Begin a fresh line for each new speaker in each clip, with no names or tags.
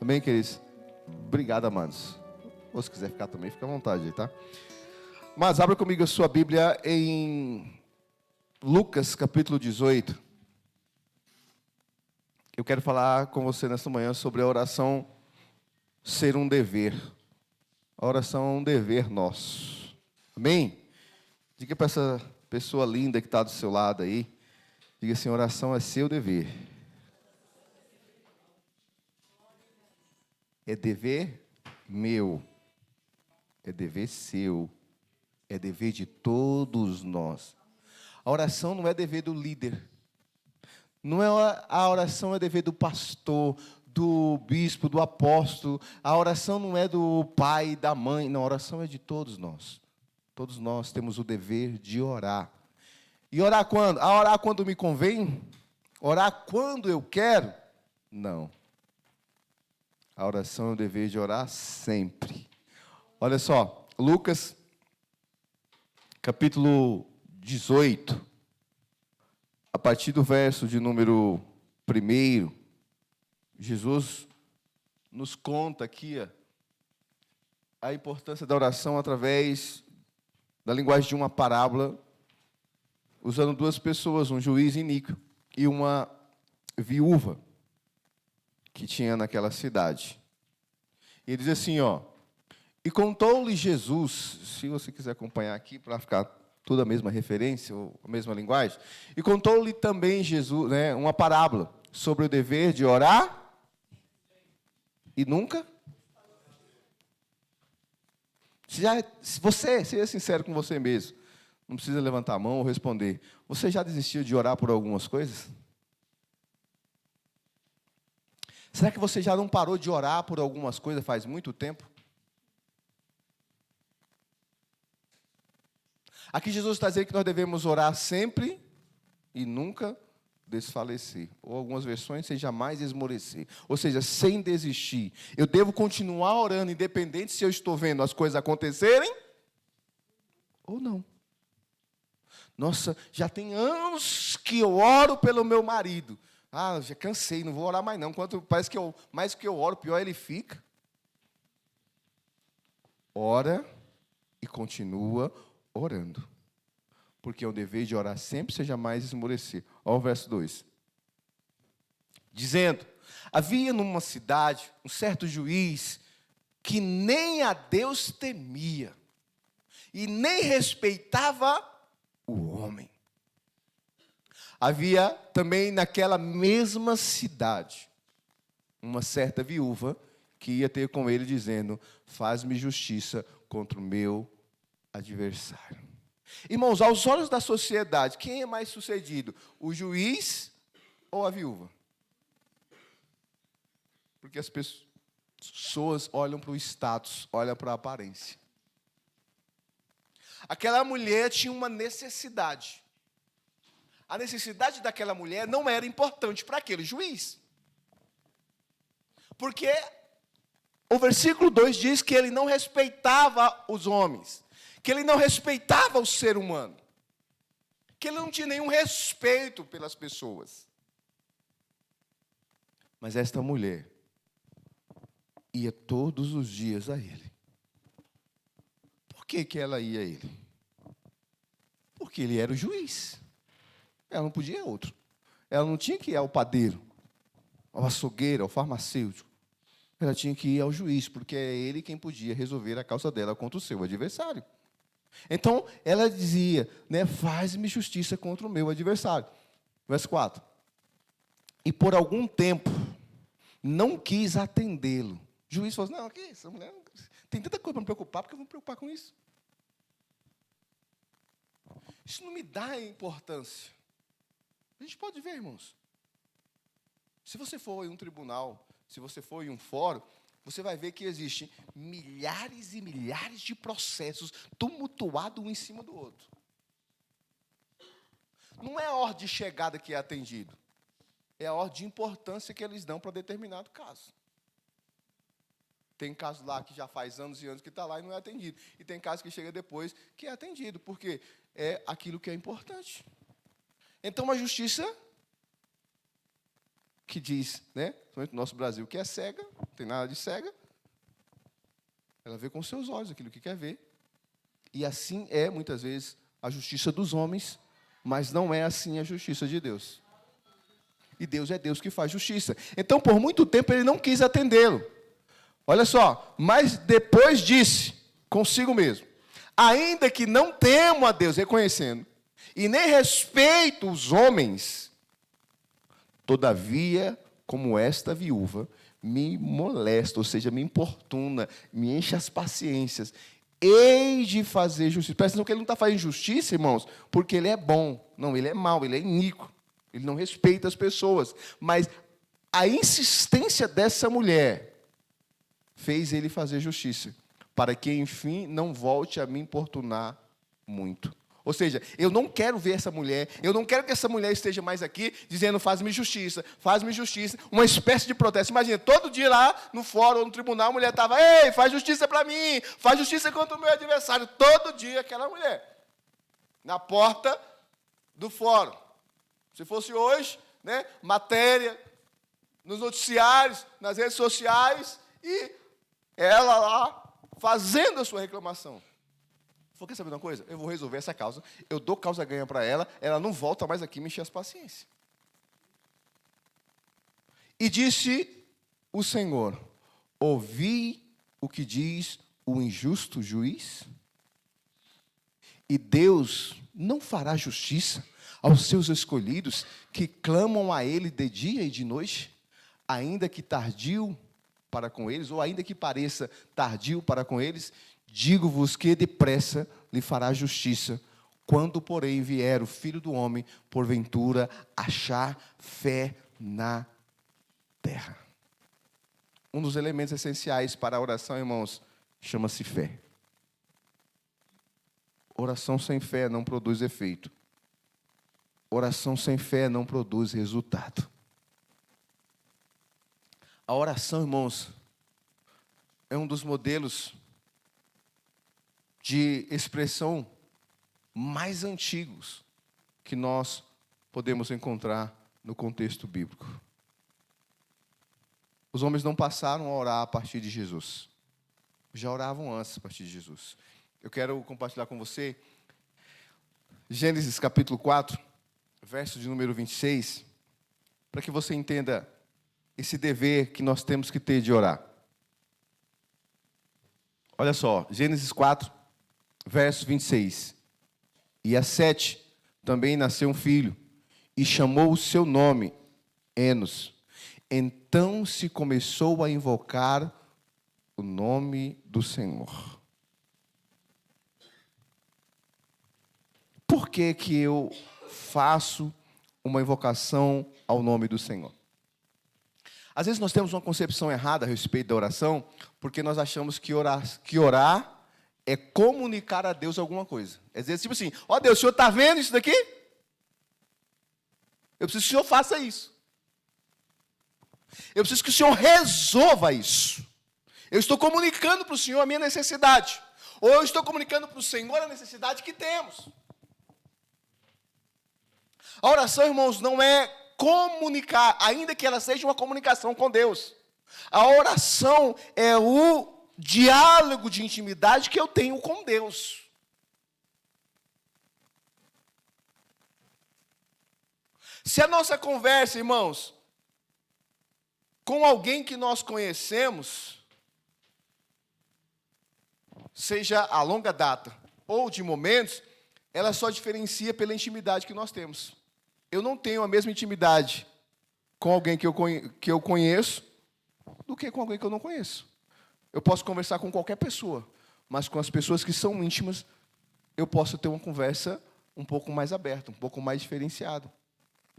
Amém, queridos? Obrigado, amados. Ou se quiser ficar também, fica à vontade aí, tá? Mas abra comigo a sua Bíblia em Lucas, capítulo 18. Eu quero falar com você nesta manhã sobre a oração ser um dever. A oração é um dever nosso. Amém? Diga para essa pessoa linda que está do seu lado aí. Diga assim, oração é seu dever. É dever meu. É dever seu. É dever de todos nós. A oração não é dever do líder. Não é a oração é dever do pastor, do bispo, do apóstolo. A oração não é do pai, da mãe. Não, a oração é de todos nós. Todos nós temos o dever de orar. E orar quando? A orar quando me convém? Orar quando eu quero? Não. A oração é o dever de orar sempre. Olha só, Lucas, capítulo 18, a partir do verso de número 1, Jesus nos conta aqui a importância da oração através da linguagem de uma parábola, usando duas pessoas, um juiz iníquo e uma viúva que tinha naquela cidade. E ele diz assim, e contou-lhe Jesus, se você quiser acompanhar aqui, para ficar tudo a mesma referência, ou a mesma linguagem, e contou-lhe também Jesus, uma parábola sobre o dever de orar e nunca. Se você seja sincero com você mesmo, não precisa levantar a mão ou responder. Você já desistiu de orar por algumas coisas? Será que você já não parou de orar por algumas coisas faz muito tempo? Aqui Jesus está dizendo que nós devemos orar sempre e nunca desfalecer. Ou algumas versões, sem jamais esmorecer. Ou seja, sem desistir. Eu devo continuar orando, independente se eu estou vendo as coisas acontecerem ou não. Nossa, já tem anos que eu oro pelo meu marido. Já cansei, não vou orar mais não. Parece que mais que eu oro, pior ele fica. Ora e continua orando. Porque é o dever de orar sempre, seja mais esmorecer. Olha o verso 2. Dizendo, havia numa cidade um certo juiz que nem a Deus temia e nem respeitava o homem. Havia também naquela mesma cidade uma certa viúva que ia ter com ele dizendo, faz-me justiça contra o meu adversário. Irmãos, aos olhos da sociedade, quem é mais sucedido? O juiz ou a viúva? Porque as pessoas olham para o status, olham para a aparência. Aquela mulher tinha uma necessidade. A necessidade daquela mulher não era importante para aquele juiz. Porque o versículo 2 diz que ele não respeitava os homens, que ele não respeitava o ser humano, que ele não tinha nenhum respeito pelas pessoas. Mas esta mulher ia todos os dias a ele. Por que ela ia a ele? Porque ele era o juiz. Ela não podia ir a outro. Ela não tinha que ir ao padeiro, ao açougueiro, ao farmacêutico. Ela tinha que ir ao juiz, porque é ele quem podia resolver a causa dela contra o seu adversário. Então, ela dizia, faz-me justiça contra o meu adversário. Verso 4. E por algum tempo, não quis atendê-lo. O juiz falou, não, aqui, essa mulher tem tanta coisa para me preocupar, porque eu vou me preocupar com isso. Isso não me dá importância. A gente pode ver, irmãos. Se você for em um tribunal, se você for em um fórum, você vai ver que existem milhares e milhares de processos tumultuados um em cima do outro. Não é a ordem de chegada que é atendido. É a ordem de importância que eles dão para determinado caso. Tem caso lá que já faz anos e anos que está lá e não é atendido. E tem caso que chega depois que é atendido, porque é aquilo que é importante. Então, a justiça que diz, né, principalmente no nosso Brasil, que é cega, não tem nada de cega. Ela vê com os seus olhos aquilo que quer ver. E assim é, muitas vezes, a justiça dos homens, mas não é assim a justiça de Deus. E Deus é Deus que faz justiça. Então, por muito tempo, ele não quis atendê-lo. Olha só, mas depois disse consigo mesmo: ainda que não temo a Deus, reconhecendo, e nem respeito os homens, todavia, como esta viúva, me molesta, ou seja, me importuna, me enche as paciências, hei de fazer justiça. Presta atenção que ele não está fazendo justiça, irmãos, porque ele é bom. Não, ele é mau, ele é iníquo. Ele não respeita as pessoas. Mas a insistência dessa mulher fez ele fazer justiça, para que, enfim, não volte a me importunar muito. Ou seja, eu não quero ver essa mulher, eu não quero que essa mulher esteja mais aqui dizendo faz-me justiça, uma espécie de protesto. Imagina, todo dia lá no fórum ou no tribunal, a mulher estava, ei, faz justiça para mim, faz justiça contra o meu adversário. Todo dia aquela mulher, na porta do fórum. Se fosse hoje, né, matéria nos noticiários, nas redes sociais, e ela lá fazendo a sua reclamação. Quer saber de uma coisa? Eu vou resolver essa causa, eu dou causa ganha para ela, ela não volta mais aqui me encher as paciências. E disse o Senhor: ouvi o que diz o injusto juiz? E Deus não fará justiça aos seus escolhidos, que clamam a Ele de dia e de noite, ainda que tardio para com eles, ou ainda que pareça tardio para com eles? Digo-vos que depressa lhe fará justiça, quando, porém, vier o Filho do Homem, porventura, achar fé na terra. Um dos elementos essenciais para a oração, irmãos, chama-se fé. Oração sem fé não produz efeito. Oração sem fé não produz resultado. A oração, irmãos, é um dos modelos de expressão mais antigos que nós podemos encontrar no contexto bíblico. Os homens não passaram a orar a partir de Jesus. Já oravam antes a partir de Jesus. Eu quero compartilhar com você Gênesis capítulo 4, verso de número 26, para que você entenda esse dever que nós temos que ter de orar. Olha só, Gênesis 4, verso 26. E a Sete também nasceu um filho, e chamou o seu nome Enos. Então se começou a invocar o nome do Senhor. Por que que eu faço uma invocação ao nome do Senhor? Às vezes nós temos uma concepção errada a respeito da oração, porque nós achamos que orar é comunicar a Deus alguma coisa. É dizer, tipo assim, ó Deus, o Senhor está vendo isso daqui? Eu preciso que o Senhor faça isso. Eu preciso que o Senhor resolva isso. Eu estou comunicando para o Senhor a minha necessidade. Ou eu estou comunicando para o Senhor a necessidade que temos. A oração, irmãos, não é comunicar, ainda que ela seja uma comunicação com Deus. A oração é o diálogo de intimidade que eu tenho com Deus. Se a nossa conversa, irmãos, com alguém que nós conhecemos, seja a longa data ou de momentos, ela só diferencia pela intimidade que nós temos. Eu não tenho a mesma intimidade com alguém que eu conheço do que com alguém que eu não conheço. Eu posso conversar com qualquer pessoa, mas com as pessoas que são íntimas, eu posso ter uma conversa um pouco mais aberta, um pouco mais diferenciada.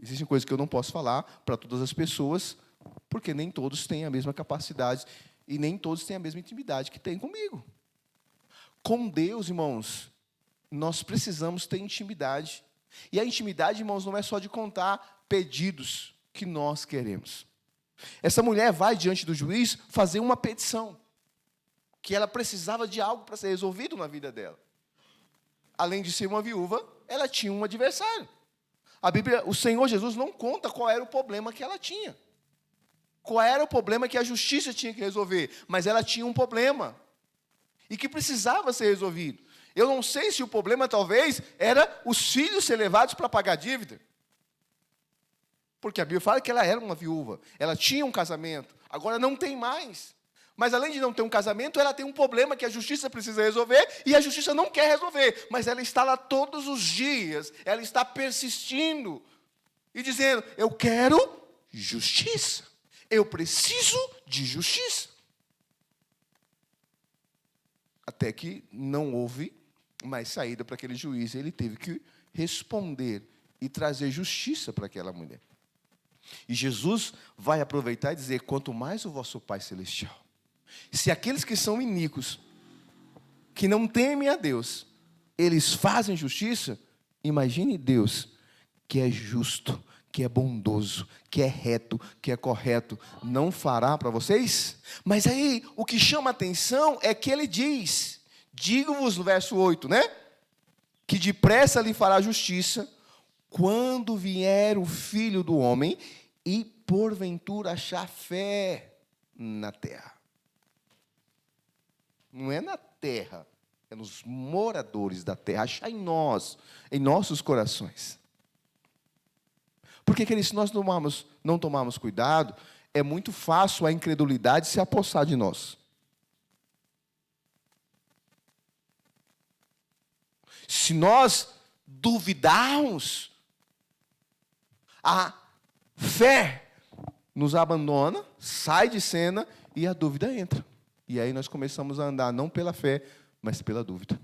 Existem coisas que eu não posso falar para todas as pessoas, porque nem todos têm a mesma capacidade e nem todos têm a mesma intimidade que têm comigo. Com Deus, irmãos, nós precisamos ter intimidade. E a intimidade, irmãos, não é só de contar pedidos que nós queremos. Essa mulher vai diante do juiz fazer uma petição, que ela precisava de algo para ser resolvido na vida dela. Além de ser uma viúva, ela tinha um adversário. A Bíblia, o Senhor Jesus não conta qual era o problema que ela tinha. qual era o problema que a justiça tinha que resolver, mas ela tinha um problema e que precisava ser resolvido. Eu não sei se o problema talvez era os filhos ser levados para pagar a dívida. Porque a Bíblia fala que ela era uma viúva, ela tinha um casamento, agora não tem mais. Mas além de não ter um casamento, ela tem um problema que a justiça precisa resolver, e a justiça não quer resolver, mas ela está lá todos os dias, ela está persistindo, e dizendo, eu quero justiça, eu preciso de justiça. Até que não houve mais saída para aquele juiz, ele teve que responder e trazer justiça para aquela mulher. E Jesus vai aproveitar e dizer, quanto mais o vosso Pai Celestial. Se aqueles que são iníquos, que não temem a Deus, eles fazem justiça, imagine Deus, que é justo, que é bondoso, que é reto, que é correto, não fará para vocês? Mas aí, o que chama a atenção é que ele diz, digo-vos no verso 8, né? Que depressa lhe fará justiça, quando vier o Filho do Homem, e porventura achar fé na terra. Não é na terra, é nos moradores da terra, achar em nós, em nossos corações. Porque, queridos, se nós não tomarmos cuidado, é muito fácil a incredulidade se apossar de nós. Se nós duvidarmos, a fé nos abandona, sai de cena e a dúvida entra. E aí nós começamos a andar não pela fé, mas pela dúvida.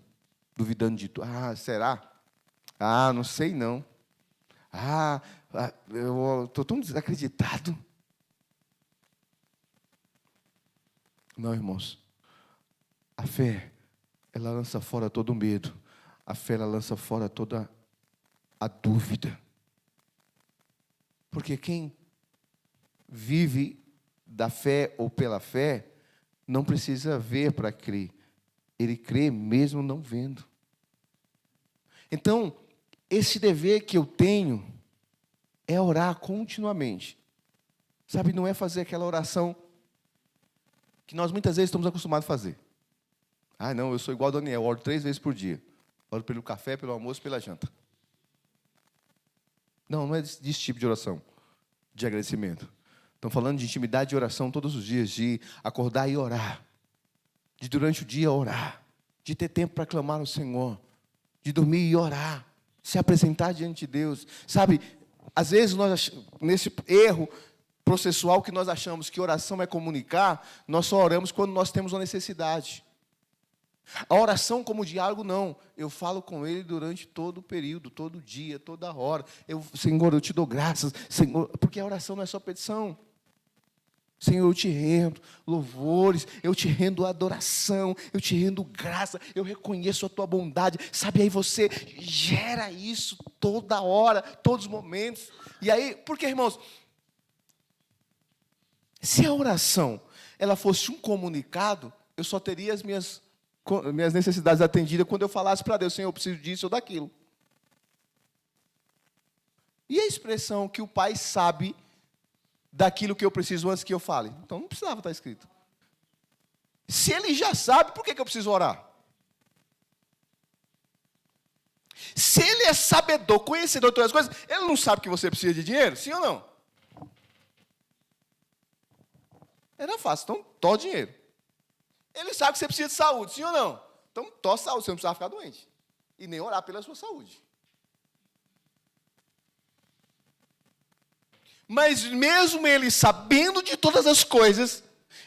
Duvidando de tudo. Será? Não sei não. Eu estou tão desacreditado. Não, irmãos. A fé, ela lança fora todo o medo. A fé, ela lança fora toda a dúvida. Porque quem vive da fé ou pela fé, não precisa ver para crer. Ele crê mesmo não vendo. Então, esse dever que eu tenho é orar continuamente. Sabe, não é fazer aquela oração que nós muitas vezes estamos acostumados a fazer. Não, eu sou igual a Daniel, eu oro 3 vezes por dia. Oro pelo café, pelo almoço, pela janta. Não é desse tipo de oração, de agradecimento. Estamos falando de intimidade de oração todos os dias, de acordar e orar, de durante o dia orar, de ter tempo para clamar ao Senhor, de dormir e orar, se apresentar diante de Deus. Sabe, às vezes nós, nesse erro processual que nós achamos que oração é comunicar, nós só oramos quando nós temos uma necessidade. A oração como diálogo, não. Eu falo com Ele durante todo o período, todo dia, toda hora. Senhor, eu te dou graças, Senhor, porque a oração não é só petição. Senhor, eu te rendo louvores, eu te rendo adoração, eu te rendo graça, eu reconheço a tua bondade. Sabe, aí você gera isso toda hora, todos os momentos. E aí, porque, irmãos, se a oração ela fosse um comunicado, eu só teria as minhas necessidades atendidas quando eu falasse para Deus, Senhor, eu preciso disso ou daquilo. E a expressão que o Pai sabe daquilo que eu preciso antes que eu fale? Então não precisava estar escrito. Se Ele já sabe, por que eu preciso orar? Se Ele é sabedor, conhecedor de todas as coisas, Ele não sabe que você precisa de dinheiro? Sim ou não? Era fácil, então tó dinheiro. Ele sabe que você precisa de saúde, sim ou não? Então tó saúde, você não precisa ficar doente. E nem orar pela sua saúde. Mas mesmo Ele sabendo de todas as coisas,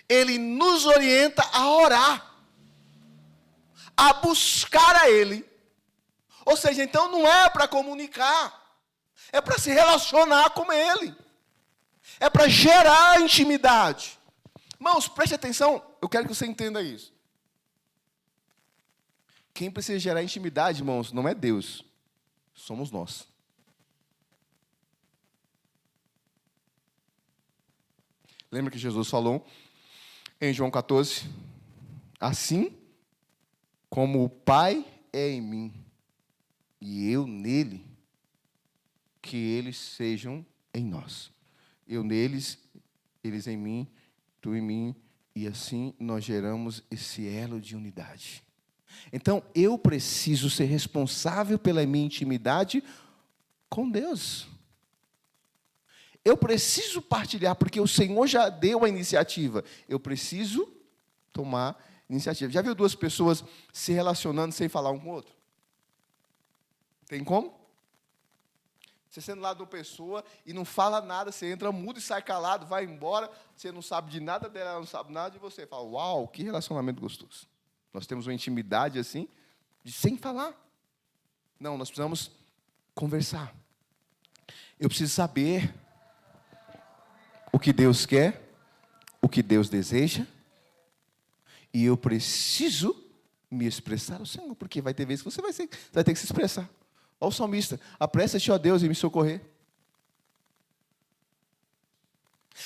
Ele nos orienta a orar, a buscar a Ele. Ou seja, então não é para comunicar, é para se relacionar com Ele, é para gerar intimidade. Irmãos, preste atenção, eu quero que você entenda isso. Quem precisa gerar intimidade, irmãos, não é Deus, somos nós. Lembra que Jesus falou em João 14? Assim como o Pai é em mim e eu nele, que eles sejam em nós. Eu neles eles em mim, tu em mim, e assim nós geramos esse elo de unidade. Então, eu preciso ser responsável pela minha intimidade com Deus. Eu preciso partilhar, porque o Senhor já deu a iniciativa. Eu preciso tomar iniciativa. Já viu duas pessoas se relacionando sem falar um com o outro? Tem como? Você sendo lá de uma pessoa e não fala nada, você entra mudo e sai calado, vai embora, você não sabe de nada dela, ela não sabe nada de você. Fala, uau, que relacionamento gostoso. Nós temos uma intimidade assim, de sem falar. Não, nós precisamos conversar. Eu preciso saber o que Deus quer, o que Deus deseja, e eu preciso me expressar ao Senhor, porque vai ter vezes que você vai ter que se expressar. Olha o salmista, apressa-te, ó Deus, em me socorrer.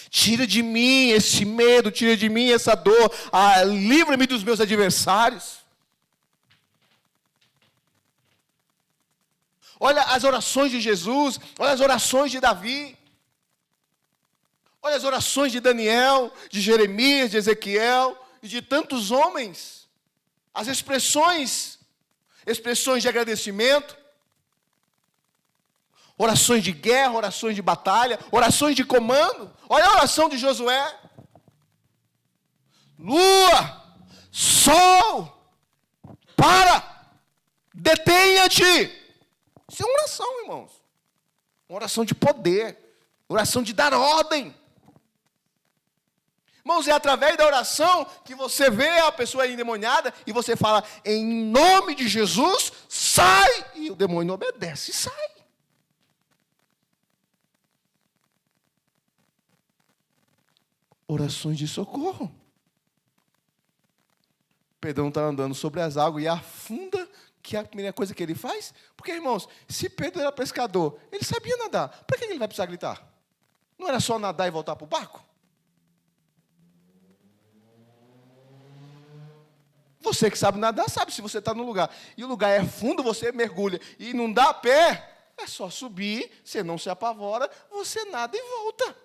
Tira de mim esse medo, tira de mim essa dor, livra-me dos meus adversários. Olha as orações de Jesus, olha as orações de Davi. Olha as orações de Daniel, de Jeremias, de Ezequiel e de tantos homens. As expressões de agradecimento, orações de guerra, orações de batalha, orações de comando. Olha a oração de Josué. Lua, sol, para, detenha-te. Isso é uma oração, irmãos. Uma oração de poder, oração de dar ordem. Irmãos, é através da oração que você vê a pessoa endemoniada e você fala, em nome de Jesus, sai! E o demônio obedece e sai. Orações de socorro. Pedro está andando sobre as águas e afunda, que é a primeira coisa que ele faz. Porque, irmãos, se Pedro era pescador, ele sabia nadar. Para que ele vai precisar gritar? Não era só nadar e voltar para o barco? Você que sabe nadar, sabe se você está no lugar. E o lugar é fundo, você mergulha. E não dá pé, é só subir, você não se apavora, você nada e volta.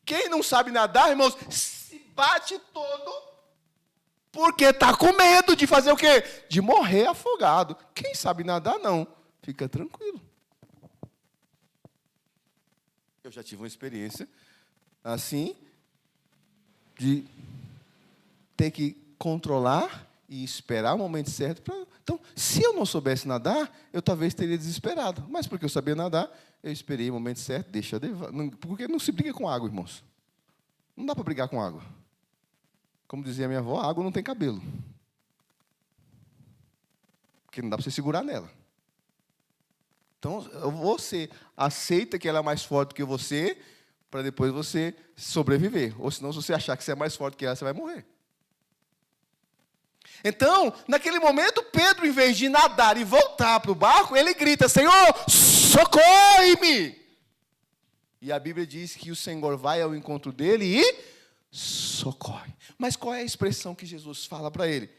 Quem não sabe nadar, irmãos, se bate todo, porque está com medo de fazer o quê? De morrer afogado. Quem sabe nadar, não. Fica tranquilo. Eu já tive uma experiência assim, de ter que controlar e esperar o momento certo. Então, se eu não soubesse nadar, eu talvez teria desesperado. Mas porque eu sabia nadar, eu esperei o momento certo, porque não se briga com água, irmãos. Não dá para brigar com água. Como dizia minha avó, a água não tem cabelo. Porque não dá para você segurar nela. Então, você aceita que ela é mais forte do que você, para depois você sobreviver. Ou senão, se você achar que você é mais forte que ela, você vai morrer. Então, naquele momento, Pedro, em vez de nadar e voltar para o barco, ele grita, Senhor, socorre-me! E a Bíblia diz que o Senhor vai ao encontro dele e socorre. Mas qual é a expressão que Jesus fala para ele?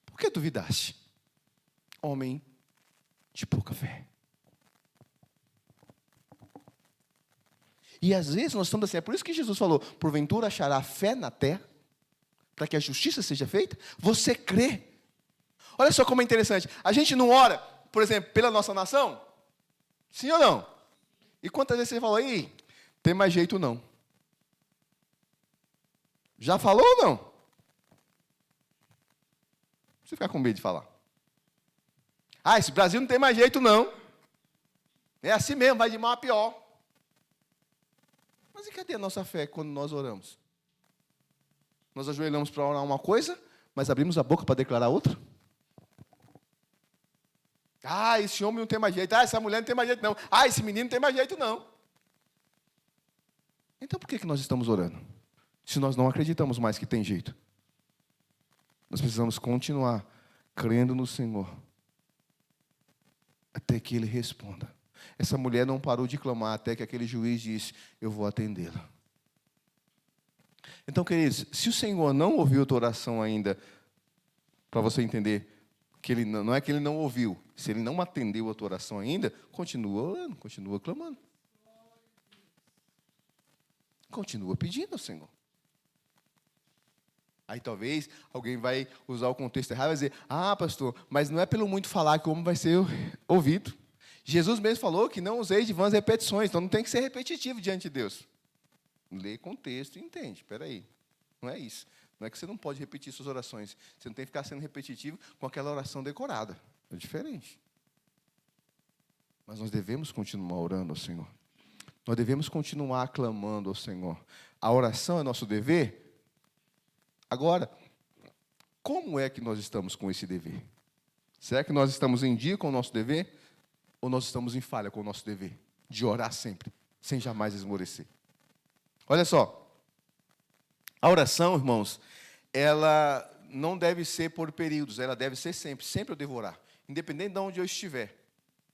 Por que duvidaste? Homem de pouca fé. E às vezes nós estamos assim, é por isso que Jesus falou, porventura achará fé na terra, para que a justiça seja feita? Você crê? Olha só como é interessante. A gente não ora, por exemplo, pela nossa nação? Sim ou não? E quantas vezes você falou, aí, tem mais jeito não? Já falou ou não? Você fica com medo de falar. Esse Brasil não tem mais jeito não. É assim mesmo, vai de mal a pior. Mas e cadê a nossa fé quando nós oramos? Nós ajoelhamos para orar uma coisa, mas abrimos a boca para declarar outra? Esse homem não tem mais jeito. Essa mulher não tem mais jeito, não. Esse menino não tem mais jeito, não. Então, por que nós estamos orando? Se nós não acreditamos mais que tem jeito. Nós precisamos continuar crendo no Senhor. Até que Ele responda. Essa mulher não parou de clamar até que aquele juiz disse, eu vou atendê-la. Então, queridos, se o Senhor não ouviu a tua oração ainda, para você entender que ele não é que Ele não ouviu, se Ele não atendeu a tua oração ainda, continua orando, continua clamando. Continua pedindo ao Senhor. Aí talvez alguém vai usar o contexto errado e vai dizer, pastor, mas não é pelo muito falar que o homem vai ser ouvido. Jesus mesmo falou que não usei de vãs repetições, então não tem que ser repetitivo diante de Deus. Lê contexto e entende, espera aí. Não é isso. Não é que você não pode repetir suas orações. Você não tem que ficar sendo repetitivo com aquela oração decorada. É diferente. Mas nós devemos continuar orando ao Senhor. Nós devemos continuar clamando ao Senhor. A oração é nosso dever. Agora, como é que nós estamos com esse dever? Será que nós estamos em dia com o nosso dever? Ou nós estamos em falha com o nosso dever? De orar sempre, sem jamais esmorecer. Olha só. A oração, irmãos, ela não deve ser por períodos, ela deve ser sempre. Sempre eu devo orar, independente de onde eu estiver.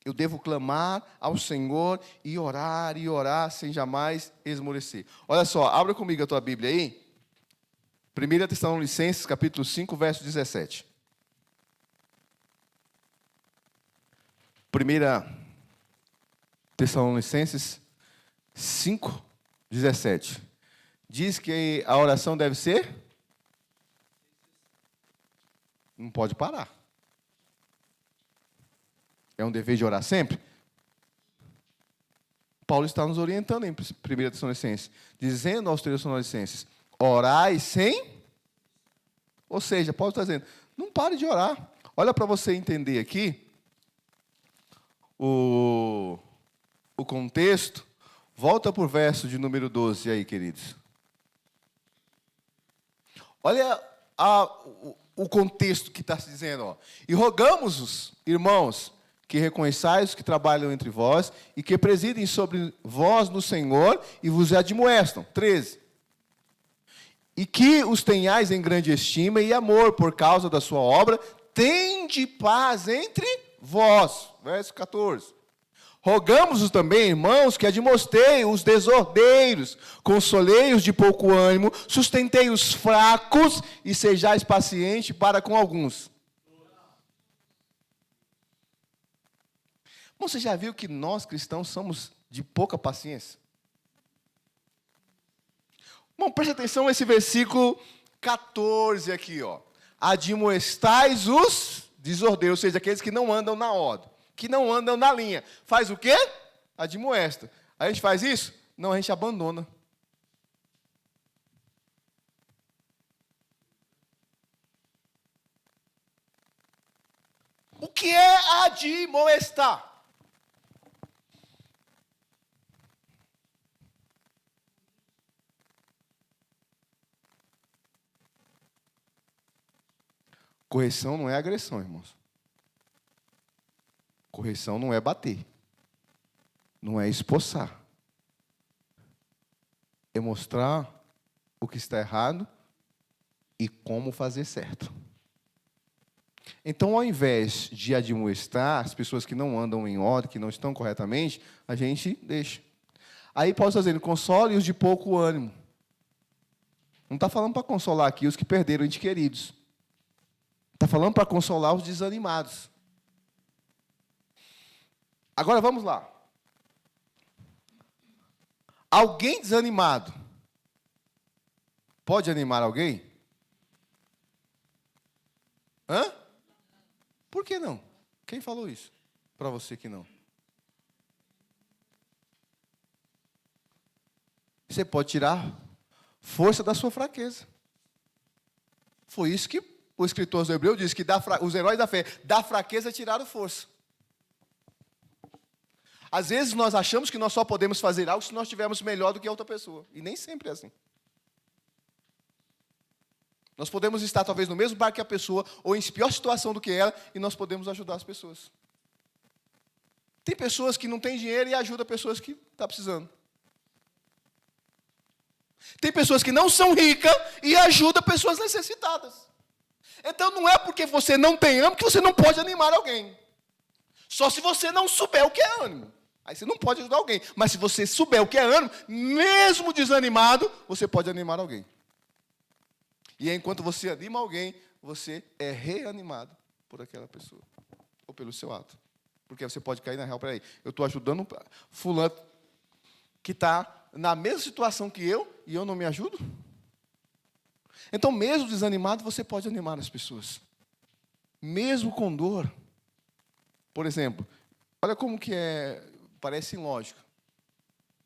Eu devo clamar ao Senhor e orar, sem jamais esmorecer. Olha só, abra comigo a tua Bíblia aí. 1 Tessalonicenses, capítulo 5, verso 17. 1 Tessalonicenses 5, 17. Diz que a oração deve ser? Não pode parar. É um dever de orar sempre? Paulo está nos orientando em 1 Tessalonicenses, dizendo aos Tessalonicenses, orai sem... Ou seja, Paulo está dizendo, não pare de orar. Olha para você entender aqui o contexto. Volta para o verso de número 12 aí, queridos. Olha o contexto que está se dizendo. Ó. E rogamos-os, irmãos, que reconheçais os que trabalham entre vós e que presidem sobre vós no Senhor e vos admoestam. 13. E que os tenhais em grande estima e amor por causa da sua obra, tende paz entre vós. Verso 14. Rogamos-os também, irmãos, que admoestei os desordeiros, consolei-os de pouco ânimo, sustentei os fracos e sejais pacientes para com alguns. Você já viu que nós cristãos somos de pouca paciência? Bom, preste atenção nesse versículo 14 aqui, ó. Admoestais os desordeiros, ou seja, aqueles que não andam na ordem, que não andam na linha. Faz o quê? Admoesta. A gente faz isso? Não, a gente abandona. O que é admoestar? Correção não é agressão, irmãos. Correção não é bater. Não é espossar. É mostrar o que está errado e como fazer certo. Então, ao invés de admoestar as pessoas que não andam em ordem, que não estão corretamente, a gente deixa. Aí Paulo está dizendo, console-os de pouco ânimo. Não está falando para consolar aqui os que perderam entes queridos. Está falando para consolar os desanimados. Agora vamos lá. Alguém desanimado pode animar alguém? Hã? Por que não? Quem falou isso? Para você que não. Você pode tirar força da sua fraqueza. Foi isso que o escritor aos Hebreus diz, que os heróis da fé, da fraqueza tiraram força. Às vezes nós achamos que nós só podemos fazer algo se nós estivermos melhor do que a outra pessoa. E nem sempre é assim. Nós podemos estar talvez no mesmo barco que a pessoa, ou em pior situação do que ela, e nós podemos ajudar as pessoas. Tem pessoas que não têm dinheiro e ajudam pessoas que estão precisando. Tem pessoas que não são ricas e ajudam pessoas necessitadas. Então não é porque você não tem ânimo que você não pode animar alguém. Só se você não souber o que é ânimo. Aí você não pode ajudar alguém. Mas se você souber o que é ânimo, mesmo desanimado, você pode animar alguém. E enquanto você anima alguém, você é reanimado por aquela pessoa. Ou pelo seu ato. Porque você pode cair na real, peraí, eu estou ajudando fulano que está na mesma situação que eu e eu não me ajudo? Então, mesmo desanimado, você pode animar as pessoas. Mesmo com dor. Por exemplo, olha como que parece ilógico.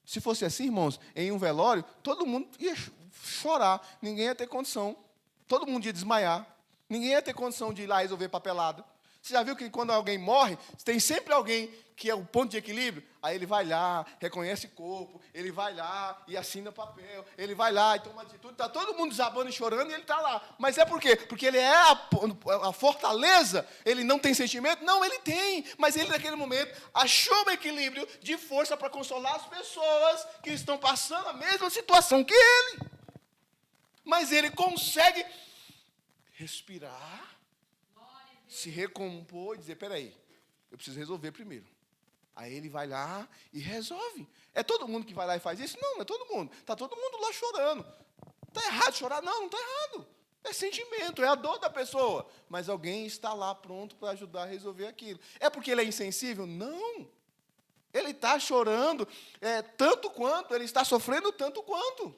Se fosse assim, irmãos, em um velório, todo mundo ia chorar, ninguém ia ter condição. Todo mundo ia desmaiar, ninguém ia ter condição de ir lá resolver papelada. Você já viu que quando alguém morre, tem sempre alguém que é o ponto de equilíbrio? Aí ele vai lá, reconhece o corpo, ele vai lá e assina papel, ele vai lá e toma atitude, está todo mundo desabando e chorando e ele está lá. Mas é por quê? Porque ele é a fortaleza, ele não tem sentimento? Não, ele tem, mas ele naquele momento achou um equilíbrio de força para consolar as pessoas que estão passando a mesma situação que ele. Mas ele consegue respirar, se recompor e dizer, peraí, eu preciso resolver primeiro. Aí ele vai lá e resolve. É todo mundo que vai lá e faz isso? Não, não é todo mundo. Está todo mundo lá chorando. Está errado chorar? Não, não está errado. É sentimento, é a dor da pessoa. Mas alguém está lá pronto para ajudar a resolver aquilo. É porque ele é insensível? Não. Ele está chorando tanto quanto, ele está sofrendo tanto quanto.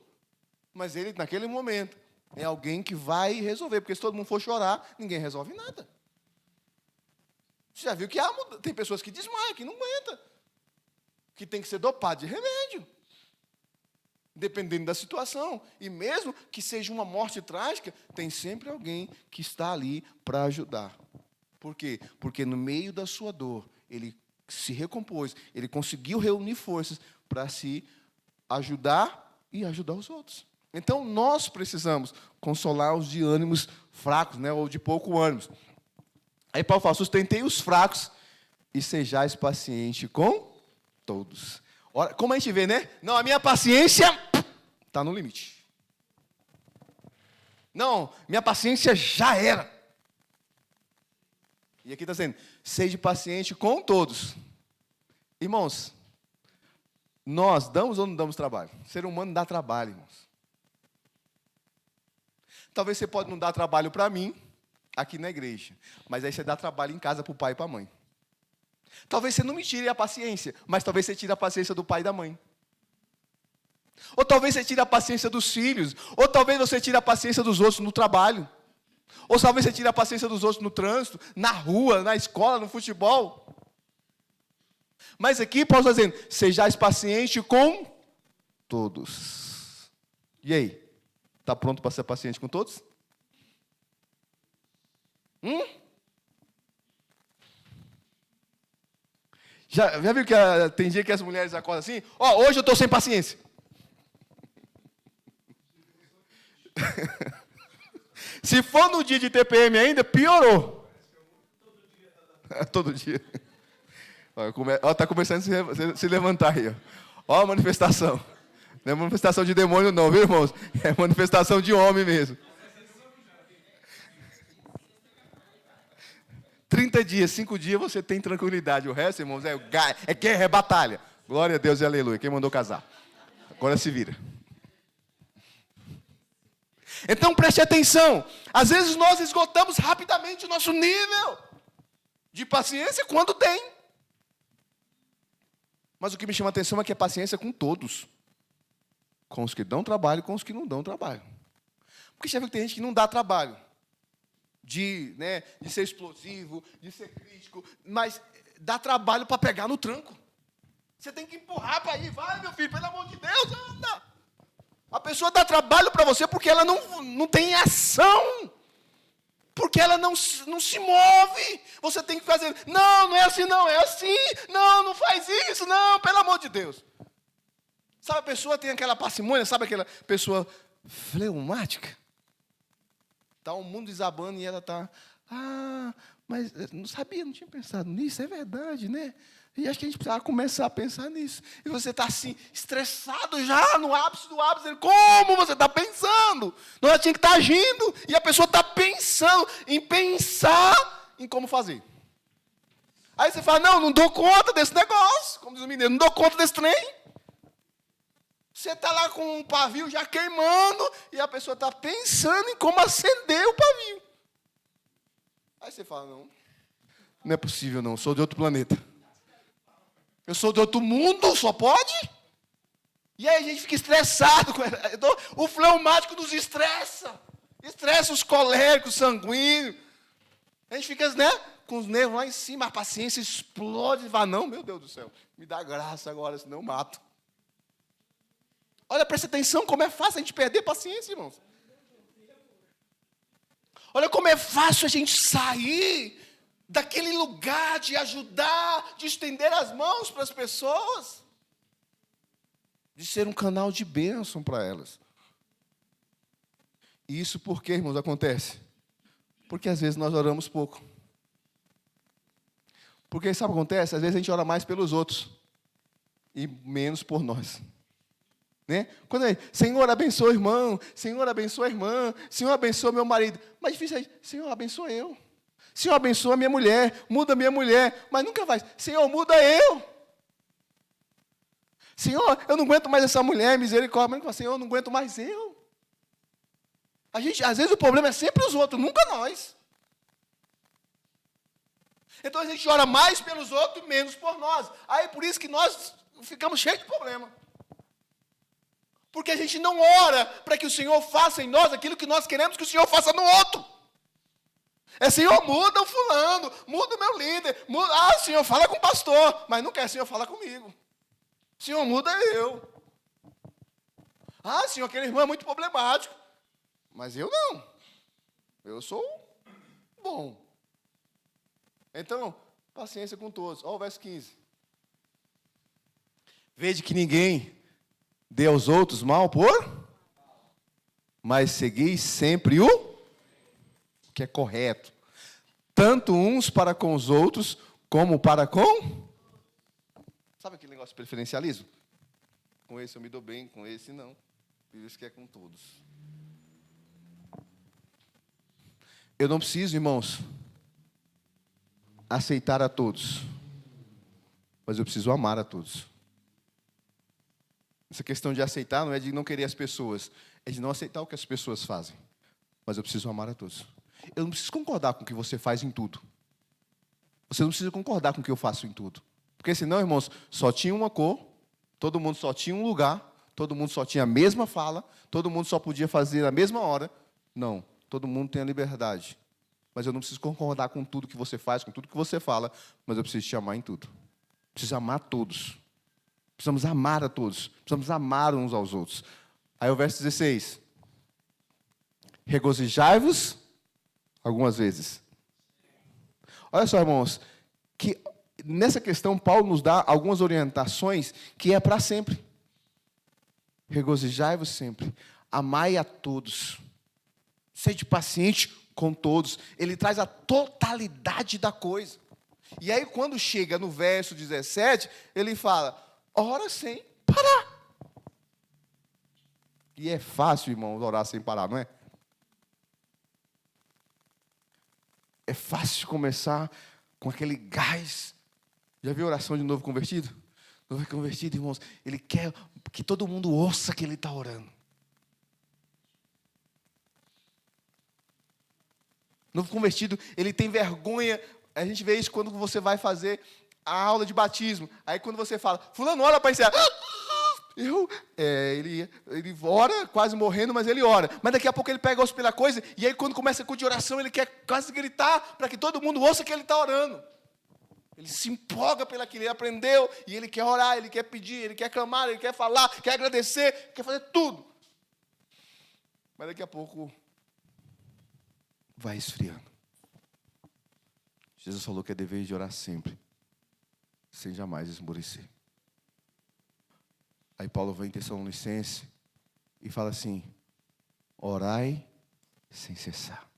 Mas ele, naquele momento, é alguém que vai resolver. Porque se todo mundo for chorar, ninguém resolve nada. Você já viu que tem pessoas que desmaiam, que não aguentam, que tem que ser dopado de remédio, dependendo da situação. E mesmo que seja uma morte trágica, tem sempre alguém que está ali para ajudar. Por quê? Porque no meio da sua dor, ele se recompôs, ele conseguiu reunir forças para se ajudar e ajudar os outros. Então, nós precisamos consolar os de ânimos fracos, né, ou de pouco ânimo. Aí Paulo fala, sustentei os fracos e sejais paciente com todos. Ora, como a gente vê, né? Não, a minha paciência está no limite. Não, minha paciência já era. E aqui está dizendo, seja paciente com todos. Irmãos, nós damos ou não damos trabalho? O ser humano dá trabalho, irmãos. Talvez você pode não dar trabalho para mim, aqui na igreja, mas aí você dá trabalho em casa para o pai e para a mãe. Talvez você não me tire a paciência, mas talvez você tire a paciência do pai e da mãe. Ou talvez você tire a paciência dos filhos, ou talvez você tire a paciência dos outros no trabalho. Ou talvez você tire a paciência dos outros no trânsito, na rua, na escola, no futebol. Mas aqui Paulo está dizendo, sejais paciente com todos. E aí? Está pronto para ser paciente com todos? Já viu que tem dia que as mulheres acordam assim? Hoje eu estou sem paciência. Se for no dia de TPM ainda, piorou. Todo dia. Está começando a se levantar aí. Ó a manifestação. Não é manifestação de demônio não, viu, irmãos? É manifestação de homem mesmo. 30 dias, 5 dias você tem tranquilidade. O resto, irmãos, é guerra, é batalha. Glória a Deus e aleluia. Quem mandou casar? Agora se vira. Então preste atenção. Às vezes nós esgotamos rapidamente o nosso nível de paciência quando tem. Mas o que me chama a atenção é que é paciência com todos. Com os que dão trabalho, com os que não dão trabalho. Porque já viu que tem gente que não dá trabalho. De ser explosivo, de ser crítico, mas dá trabalho para pegar no tranco. Você tem que empurrar para ir, vai, meu filho, pelo amor de Deus, anda. A pessoa dá trabalho para você porque ela não tem ação, porque ela não se move. Você tem que fazer, não é assim, não, é assim, não faz isso, não, pelo amor de Deus. Sabe, a pessoa tem aquela parcimônia, sabe aquela pessoa fleumática? Está o mundo desabando e ela está, mas não sabia, não tinha pensado nisso, é verdade, né? E acho que a gente precisava começar a pensar nisso. E você está assim, estressado já, no ápice do ápice. Como você está pensando? Nós tinha que estar agindo. E a pessoa está pensando em pensar em como fazer. Aí você fala, não dou conta desse negócio. Como diz o mineiro, não dou conta desse trem. Você está lá com um pavio já queimando e a pessoa está pensando em como acender o pavio. Aí você fala, não é possível não, sou de outro planeta. Eu sou de outro mundo, só pode? E aí a gente fica estressado. O fleumático nos estressa. Estressa os coléricos, sanguíneos. A gente fica, né, com os nervos lá em cima, a paciência explode e fala, não, meu Deus do céu, me dá graça agora, senão eu mato. Olha, presta atenção, como é fácil a gente perder paciência, irmãos. Olha como é fácil a gente sair daquele lugar de ajudar, de estender as mãos para as pessoas, de ser um canal de bênção para elas. E isso por que, irmãos, acontece? Porque às vezes nós oramos pouco. Porque sabe o que acontece? Às vezes a gente ora mais pelos outros e menos por nós. Né? Quando é, Senhor, abençoa o irmão, Senhor, abençoa a irmã, Senhor, abençoa meu marido. Mas difícil é, Senhor, abençoa eu. Senhor, abençoa minha mulher, muda minha mulher. Mas nunca vai, Senhor, muda eu. Senhor, eu não aguento mais essa mulher, misericórdia. Mas, Senhor, eu não aguento mais eu. A gente, às vezes o problema é sempre os outros, nunca nós. Então a gente ora mais pelos outros e menos por nós. Aí por isso que nós ficamos cheios de problema. Porque a gente não ora para que o Senhor faça em nós aquilo que nós queremos que o Senhor faça no outro. É, Senhor, muda o fulano, muda o meu líder. Muda, Senhor, fala com o pastor. Mas não quer, Senhor, fala comigo. Senhor, muda eu. Senhor, aquele irmão é muito problemático. Mas eu não. Eu sou bom. Então, paciência com todos. Olha o verso 15. Vede que ninguém dê aos outros mal mas segui sempre o que é correto. Tanto uns para com os outros, como para com... Sabe aquele negócio de preferencialismo? Com esse eu me dou bem, com esse não. Por isso que é com todos. Eu não preciso, irmãos, aceitar a todos, mas eu preciso amar a todos. Essa questão de aceitar não é de não querer as pessoas, é de não aceitar o que as pessoas fazem, mas eu preciso amar a todos. Eu não preciso concordar com o que você faz em tudo. Você não precisa concordar com o que eu faço em tudo. Porque senão, irmãos, só tinha uma cor, todo mundo só tinha um lugar, todo mundo só tinha a mesma fala, todo mundo só podia fazer na mesma hora. Não, todo mundo tem a liberdade. Mas eu não preciso concordar com tudo que você faz, com tudo que você fala, mas eu preciso te amar em tudo. Preciso amar todos. Precisamos amar a todos. Precisamos amar uns aos outros. Aí o verso 16. Regozijai-vos algumas vezes. Olha só, irmãos, que nessa questão Paulo nos dá algumas orientações que é para sempre. Regozijai-vos sempre. Amai a todos. Sede paciente com todos. Ele traz a totalidade da coisa. E aí, quando chega no verso 17, ele fala, ora sem parar. E é fácil, irmãos, orar sem parar, não é? É fácil começar com aquele gás. Já viu a oração de novo convertido? Novo convertido, irmãos, ele quer que todo mundo ouça que ele está orando. Novo convertido, ele tem vergonha. A gente vê isso quando você vai fazer a aula de batismo. Aí quando você fala, fulano, ora para encerrar. Ele ora, quase morrendo, mas ele ora. Mas daqui a pouco ele pega pela coisa, e aí quando começa a culto de oração, ele quer quase gritar, para que todo mundo ouça que ele está orando. Ele se empolga pelo que ele aprendeu, e ele quer orar, ele quer pedir, ele quer clamar, ele quer falar, quer agradecer, quer fazer tudo. Mas daqui a pouco vai esfriando. Jesus falou que é dever de orar sempre, sem jamais esmorecer. Aí Paulo vem em Tessalonicenses e fala assim, orai sem cessar.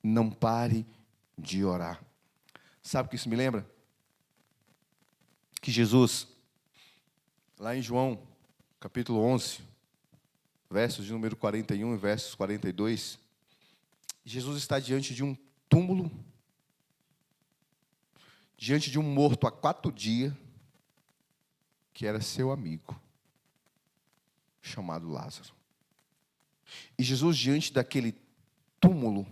Não pare de orar. Sabe o que isso me lembra? Que Jesus, lá em João, capítulo 11, versos de número 41 e versos 42, Jesus está diante de um túmulo, diante de um morto há 4 dias, que era seu amigo, chamado Lázaro. E Jesus, diante daquele túmulo,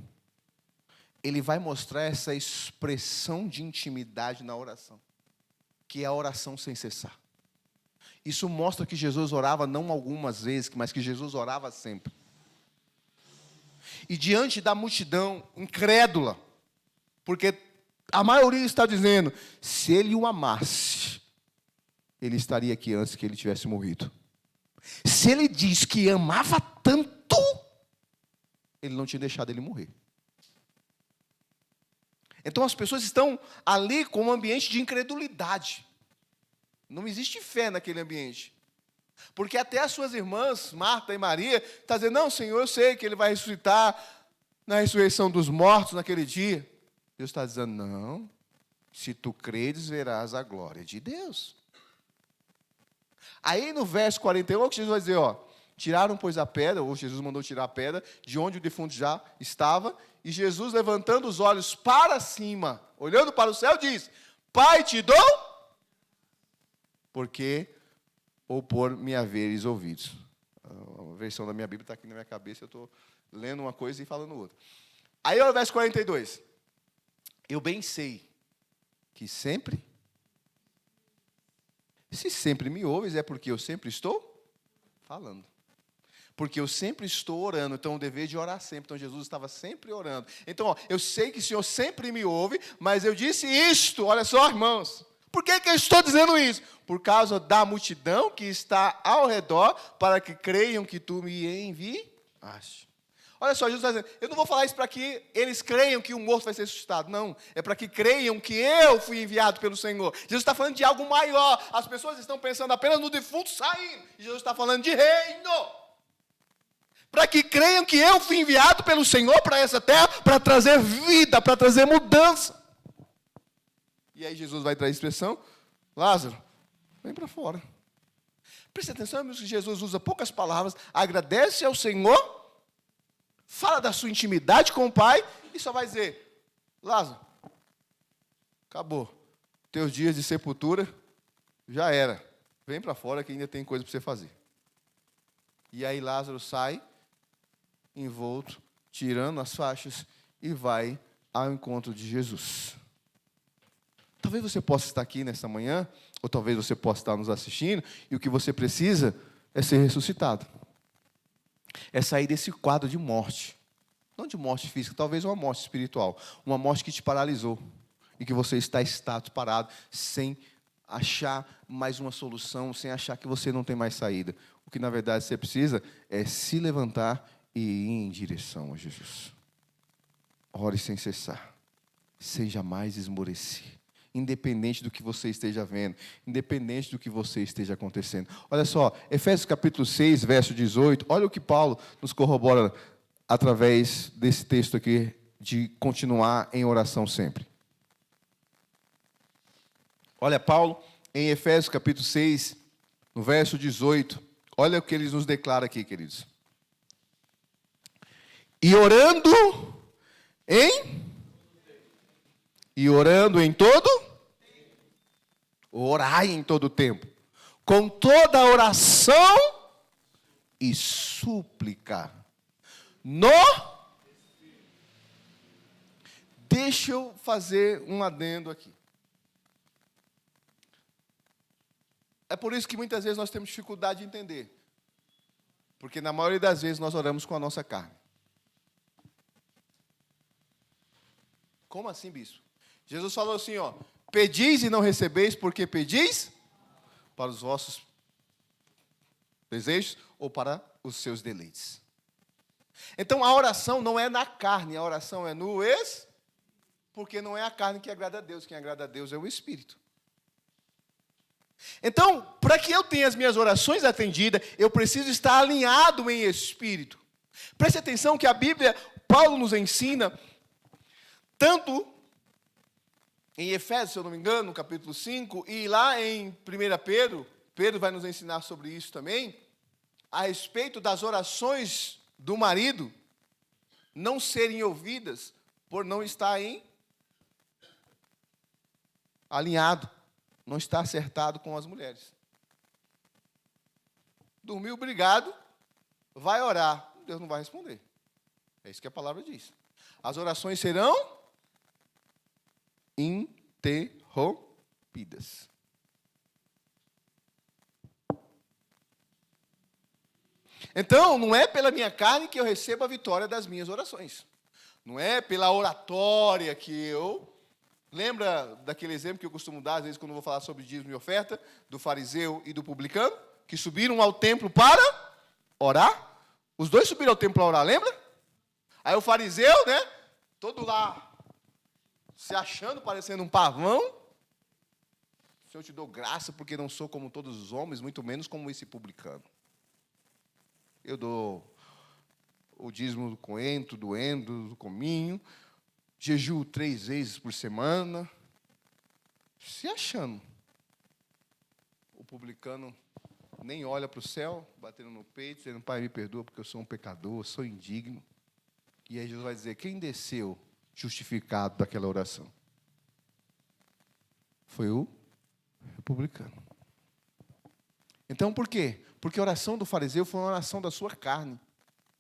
ele vai mostrar essa expressão de intimidade na oração, que é a oração sem cessar. Isso mostra que Jesus orava não algumas vezes, mas que Jesus orava sempre. E diante da multidão incrédula, porque a maioria está dizendo, se ele o amasse, ele estaria aqui antes que ele tivesse morrido. Se ele diz que amava tanto, ele não tinha deixado ele morrer. Então as pessoas estão ali com um ambiente de incredulidade. Não existe fé naquele ambiente. Porque até as suas irmãs, Marta e Maria, estão dizendo, não, Senhor, eu sei que ele vai ressuscitar na ressurreição dos mortos naquele dia. Deus está dizendo, não, se tu creres, verás a glória de Deus. Aí no verso 41, o que Jesus vai dizer, ó, tiraram, pois, a pedra, ou Jesus mandou tirar a pedra, de onde o defunto já estava, e Jesus, levantando os olhos para cima, olhando para o céu, diz, Pai, te dou, porque ou por me haveres ouvidos. A versão da minha Bíblia está aqui na minha cabeça, eu estou lendo uma coisa e falando outra. Aí, olha o verso 42. Eu bem sei que sempre, se sempre me ouves, é porque eu sempre estou falando. Porque eu sempre estou orando, então o dever de orar sempre. Então Jesus estava sempre orando. Então, ó, eu sei que o Senhor sempre me ouve, mas eu disse isto, olha só, irmãos. Por que eu estou dizendo isso? Por causa da multidão que está ao redor, para que creiam que tu me enviaste. Olha só, Jesus está dizendo, eu não vou falar isso para que eles creiam que o morto vai ser ressuscitado. Não, é para que creiam que eu fui enviado pelo Senhor. Jesus está falando de algo maior. As pessoas estão pensando apenas no defunto saindo. Jesus está falando de reino. Para que creiam que eu fui enviado pelo Senhor para essa terra, para trazer vida, para trazer mudança. E aí Jesus vai trazer a expressão, Lázaro, vem para fora. Preste atenção, amigos, que Jesus usa poucas palavras, agradece ao Senhor, fala da sua intimidade com o Pai, e só vai dizer, Lázaro, acabou. Teus dias de sepultura já era. Vem para fora que ainda tem coisa para você fazer. E aí Lázaro sai, envolto, tirando as faixas, e vai ao encontro de Jesus. Talvez você possa estar aqui nesta manhã, ou talvez você possa estar nos assistindo, e o que você precisa é ser ressuscitado. É sair desse quadro de morte. Não de morte física, talvez uma morte espiritual. Uma morte que te paralisou. E que você está estático, parado, sem achar mais uma solução, sem achar que você não tem mais saída. O que, na verdade, você precisa é se levantar e ir em direção a Jesus. Ore sem cessar. Sem jamais esmorecer. Independente do que você esteja vendo, independente do que você esteja acontecendo. Olha só, Efésios capítulo 6, verso 18, olha o que Paulo nos corrobora através desse texto aqui, de continuar em oração sempre. Olha Paulo, em Efésios capítulo 6, no verso 18, olha o que ele nos declara aqui, queridos. E orando em todo, orai em todo tempo, com toda oração e súplica. Deixa eu fazer um adendo aqui. É por isso que muitas vezes nós temos dificuldade de entender. Porque na maioria das vezes nós oramos com a nossa carne. Como assim, bispo? Jesus falou assim, ó, pedis e não recebeis, porque pedis para os vossos desejos ou para os seus deleites. Então, a oração não é na carne, a oração é no espírito, porque não é a carne que agrada a Deus, quem agrada a Deus é o Espírito. Então, para que eu tenha as minhas orações atendidas, eu preciso estar alinhado em espírito. Preste atenção que a Bíblia, Paulo nos ensina, tanto em Efésios, se eu não me engano, no capítulo 5, e lá em 1 Pedro, Pedro vai nos ensinar sobre isso também, a respeito das orações do marido não serem ouvidas por não estar alinhado, não estar acertado com as mulheres. Dormiu brigado, vai orar, Deus não vai responder. É isso que a palavra diz. As orações serão interrompidas. Então, não é pela minha carne que eu recebo a vitória das minhas orações. Não é pela oratória que eu... Lembra daquele exemplo que eu costumo dar, às vezes, quando eu vou falar sobre dízimo e oferta, do fariseu e do publicano, que subiram ao templo para orar? Os dois subiram ao templo para orar, lembra? Aí o fariseu, né, todo lá, se achando, parecendo um pavão. Senhor, eu te dou graça, porque não sou como todos os homens, muito menos como esse publicano. Eu dou o dízimo do coentro, do endo, do cominho, jejuo 3 vezes por semana, se achando. O publicano nem olha para o céu, batendo no peito, dizendo, Pai, me perdoa, porque eu sou um pecador, sou indigno. E aí Jesus vai dizer, quem desceu justificado daquela oração? Foi o publicano. Então, por quê? Porque a oração do fariseu foi uma oração da sua carne,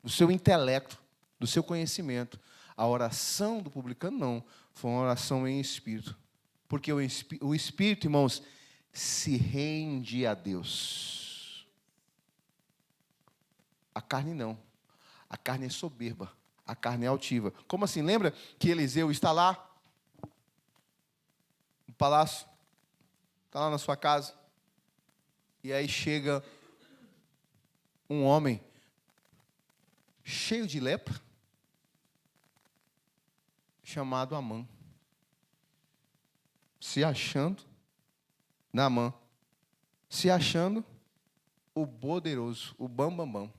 do seu intelecto, do seu conhecimento. A oração do publicano, não. Foi uma oração em espírito. Porque o espírito, irmãos, se rende a Deus. A carne não. A carne é soberba. A carne é altiva. Como assim? Lembra que Eliseu está lá? No palácio. Está lá na sua casa. E aí chega um homem cheio de lepra, chamado Amã, se achando, Naamã, se achando o poderoso, o bambambam.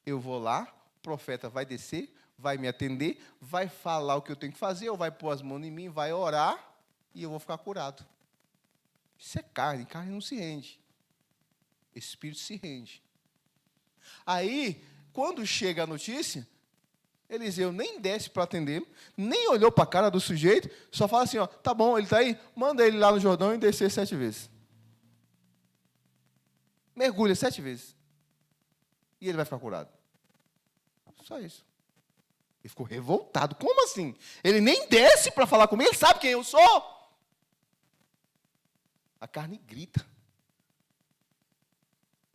Eu vou lá, o profeta vai descer, vai me atender, vai falar o que eu tenho que fazer, ou vai pôr as mãos em mim, vai orar, e eu vou ficar curado. Isso é carne, carne não se rende. Espírito se rende. Aí, quando chega a notícia, Eliseu nem desce para atender, nem olhou para a cara do sujeito, só fala assim, ó, tá bom, ele está aí, manda ele lá no Jordão e descer 7 vezes. Mergulha 7 vezes. E ele vai ficar curado. Só isso. Ele ficou revoltado. Como assim? Ele nem desce para falar comigo, ele sabe quem eu sou. A carne grita.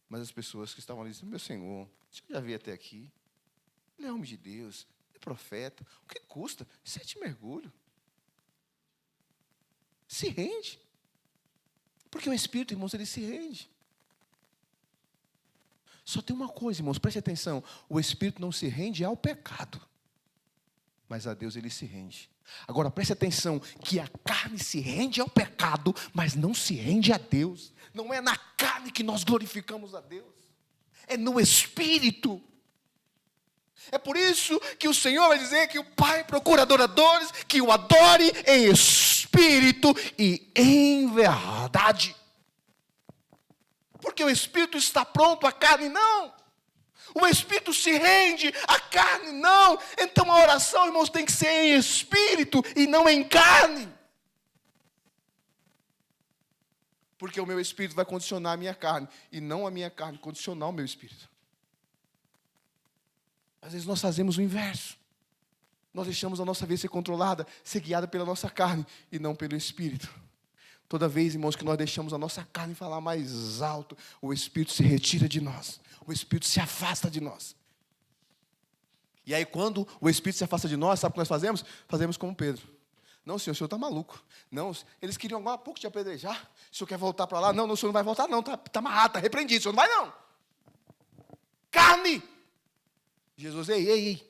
Mas as pessoas que estavam ali dizem, meu Senhor, eu já vi até aqui. Ele é homem de Deus, é profeta. O que custa? 7 mergulhos. Se rende. Porque o Espírito, irmãos, ele se rende. Só tem uma coisa, irmãos, preste atenção. O Espírito não se rende ao pecado. Mas a Deus ele se rende. Agora, preste atenção, que a carne se rende ao pecado, mas não se rende a Deus. Não é na carne que nós glorificamos a Deus. É no Espírito. É por isso que o Senhor vai dizer que o Pai procura adoradores que o adore em espírito e em verdade. Porque o Espírito está pronto, a carne não. O Espírito se rende, a carne não. Então a oração, irmãos, tem que ser em espírito e não em carne. Porque o meu espírito vai condicionar a minha carne e não a minha carne condicionar o meu espírito. Às vezes nós fazemos o inverso. Nós deixamos a nossa vida ser controlada, ser guiada pela nossa carne e não pelo espírito. Toda vez, irmãos, que nós deixamos a nossa carne falar mais alto, o Espírito se retira de nós. O Espírito se afasta de nós. E aí, quando o Espírito se afasta de nós, sabe o que nós fazemos? Fazemos como Pedro. Não, senhor, o senhor está maluco. Não, eles queriam agora há pouco te apedrejar. O senhor quer voltar para lá? Não, o senhor não vai voltar não. Está amarrado, está repreendido. O senhor não vai não. Carne. Jesus, ei.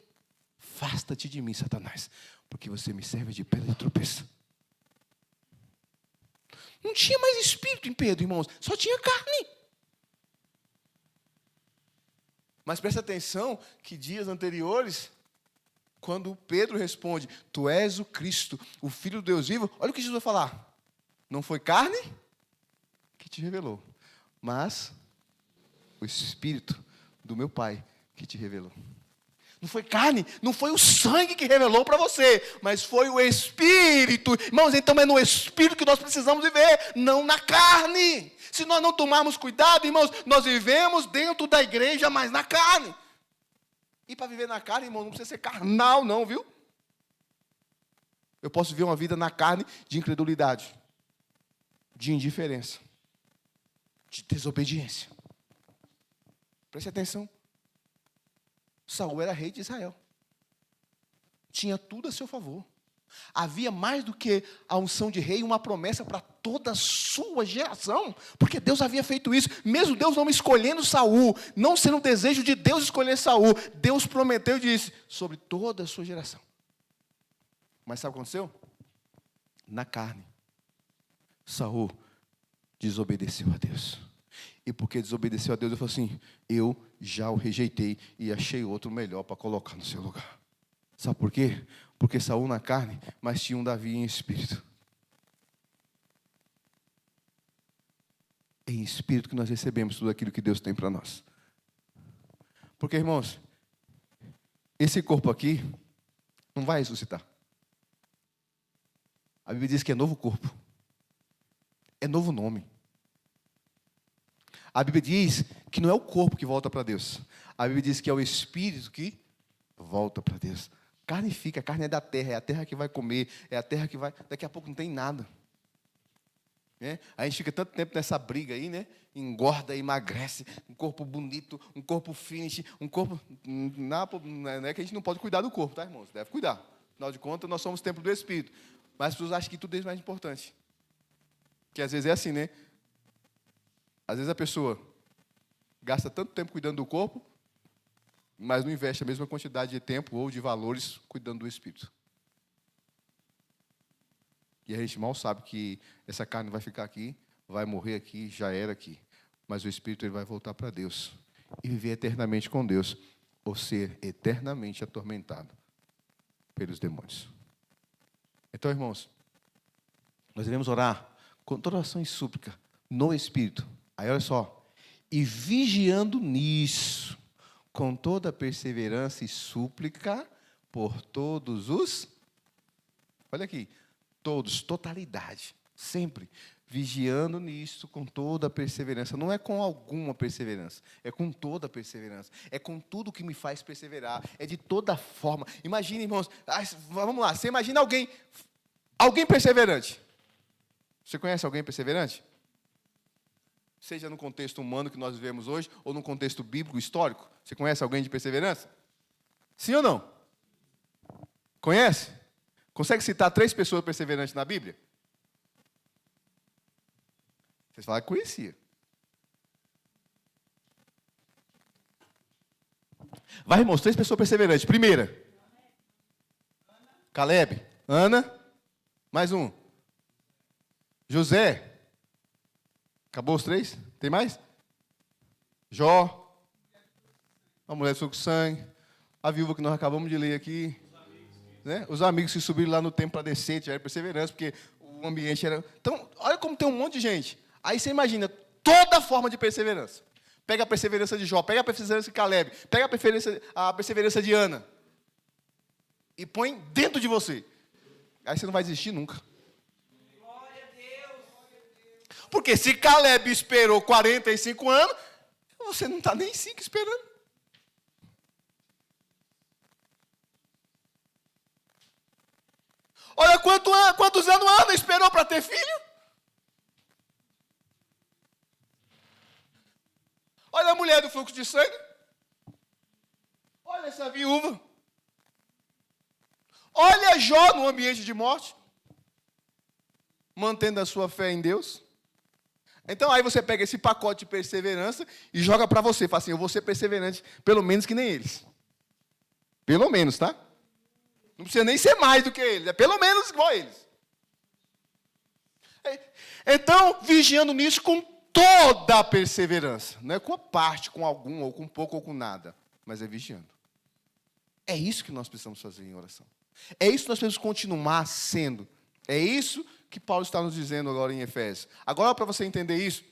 Afasta-te de mim, Satanás. Porque você me serve de pedra de tropeço. Não tinha mais espírito em Pedro, irmãos. Só tinha carne. Mas presta atenção que dias anteriores, quando Pedro responde, tu és o Cristo, o Filho do Deus vivo, olha o que Jesus vai falar. Não foi carne que te revelou, mas o Espírito do meu Pai que te revelou. Não foi carne, não foi o sangue que revelou para você, mas foi o Espírito. Irmãos, então é no Espírito que nós precisamos viver, não na carne. Se nós não tomarmos cuidado, irmãos, nós vivemos dentro da igreja, mas na carne. E para viver na carne, irmão, não precisa ser carnal não, viu? Eu posso viver uma vida na carne de incredulidade, de indiferença, de desobediência. Preste atenção.
Saul era rei de Israel. Tinha tudo a seu favor. Havia mais do que a unção de rei, uma promessa para toda a sua geração, porque Deus havia feito isso, mesmo Deus não escolhendo Saul, não sendo o desejo de Deus escolher Saul, Deus prometeu e disse, sobre toda a sua geração. Mas sabe o que aconteceu? Na carne, Saul desobedeceu a Deus. E porque desobedeceu a Deus, ele falou assim, eu já o rejeitei e achei outro melhor para colocar no seu lugar. Sabe por quê? Porque Saul na carne, mas tinha um Davi em espírito. É em espírito que nós recebemos tudo aquilo que Deus tem para nós. Porque, irmãos, esse corpo aqui não vai ressuscitar. A Bíblia diz que é novo corpo. É novo nome. A Bíblia diz que não é o corpo que volta para Deus. A Bíblia diz que é o espírito que volta para Deus. Carne fica, a carne é da terra, é a terra que vai comer, é a terra que vai... Daqui a pouco não tem nada. A gente fica tanto tempo nessa briga aí, né? Engorda, emagrece, um corpo bonito, um corpo finish, um corpo... Não é que a gente não pode cuidar do corpo, tá, irmãos? Deve cuidar. Afinal de contas, nós somos templo do Espírito. Mas as pessoas acham que tudo é mais importante. Que às vezes é assim, né? Às vezes a pessoa gasta tanto tempo cuidando do corpo, mas não investe a mesma quantidade de tempo ou de valores cuidando do espírito. E a gente mal sabe que essa carne vai ficar aqui, vai morrer aqui, já era aqui. Mas o espírito ele vai voltar para Deus e viver eternamente com Deus, ou ser eternamente atormentado pelos demônios. Então, irmãos, nós devemos orar com toda oração e súplica no espírito. Aí olha só, e vigiando nisso, com toda perseverança e súplica por todos os... Olha aqui, todos, totalidade, sempre. Vigiando nisso com toda perseverança. Não é com alguma perseverança, é com toda perseverança. É com tudo que me faz perseverar, é de toda forma. Imagina, irmãos, vamos lá, você imagina alguém perseverante. Você conhece alguém perseverante? Seja no contexto humano que nós vivemos hoje, ou no contexto bíblico, histórico. Você conhece alguém de perseverança? Sim ou não? Conhece? Consegue citar 3 pessoas perseverantes na Bíblia? Vocês falaram que conhecia. Vai, irmãos, 3 pessoas perseverantes. Primeira. Caleb. Ana. Mais um. José. Acabou os 3? Tem mais? Jó. A mulher do suco de sangue. A viúva que nós acabamos de ler aqui. Né? Os amigos que subiram lá no templo para descer, tiveram perseverança, porque o ambiente era... Então, olha como tem um monte de gente. Aí você imagina toda forma de perseverança. Pega a perseverança de Jó, pega a perseverança de Caleb, pega a perseverança de Ana. E põe dentro de você. Aí você não vai desistir nunca. Porque se Caleb esperou 45 anos, você não está nem 5 esperando. Olha quantos anos Ana esperou para ter filho. Olha a mulher do fluxo de sangue. Olha essa viúva. Olha Jó no ambiente de morte. Mantendo a sua fé em Deus. Então aí você pega esse pacote de perseverança e joga para você. Fala assim, eu vou ser perseverante, pelo menos que nem eles. Pelo menos, tá? Não precisa nem ser mais do que eles. É pelo menos igual a eles. Então, vigiando nisso com toda a perseverança. Não é com a parte, com algum, ou com pouco, ou com nada. Mas é vigiando. É isso que nós precisamos fazer em oração. É isso que nós precisamos continuar sendo. É isso que Paulo está nos dizendo agora em Efésios. Agora, para você entender isso,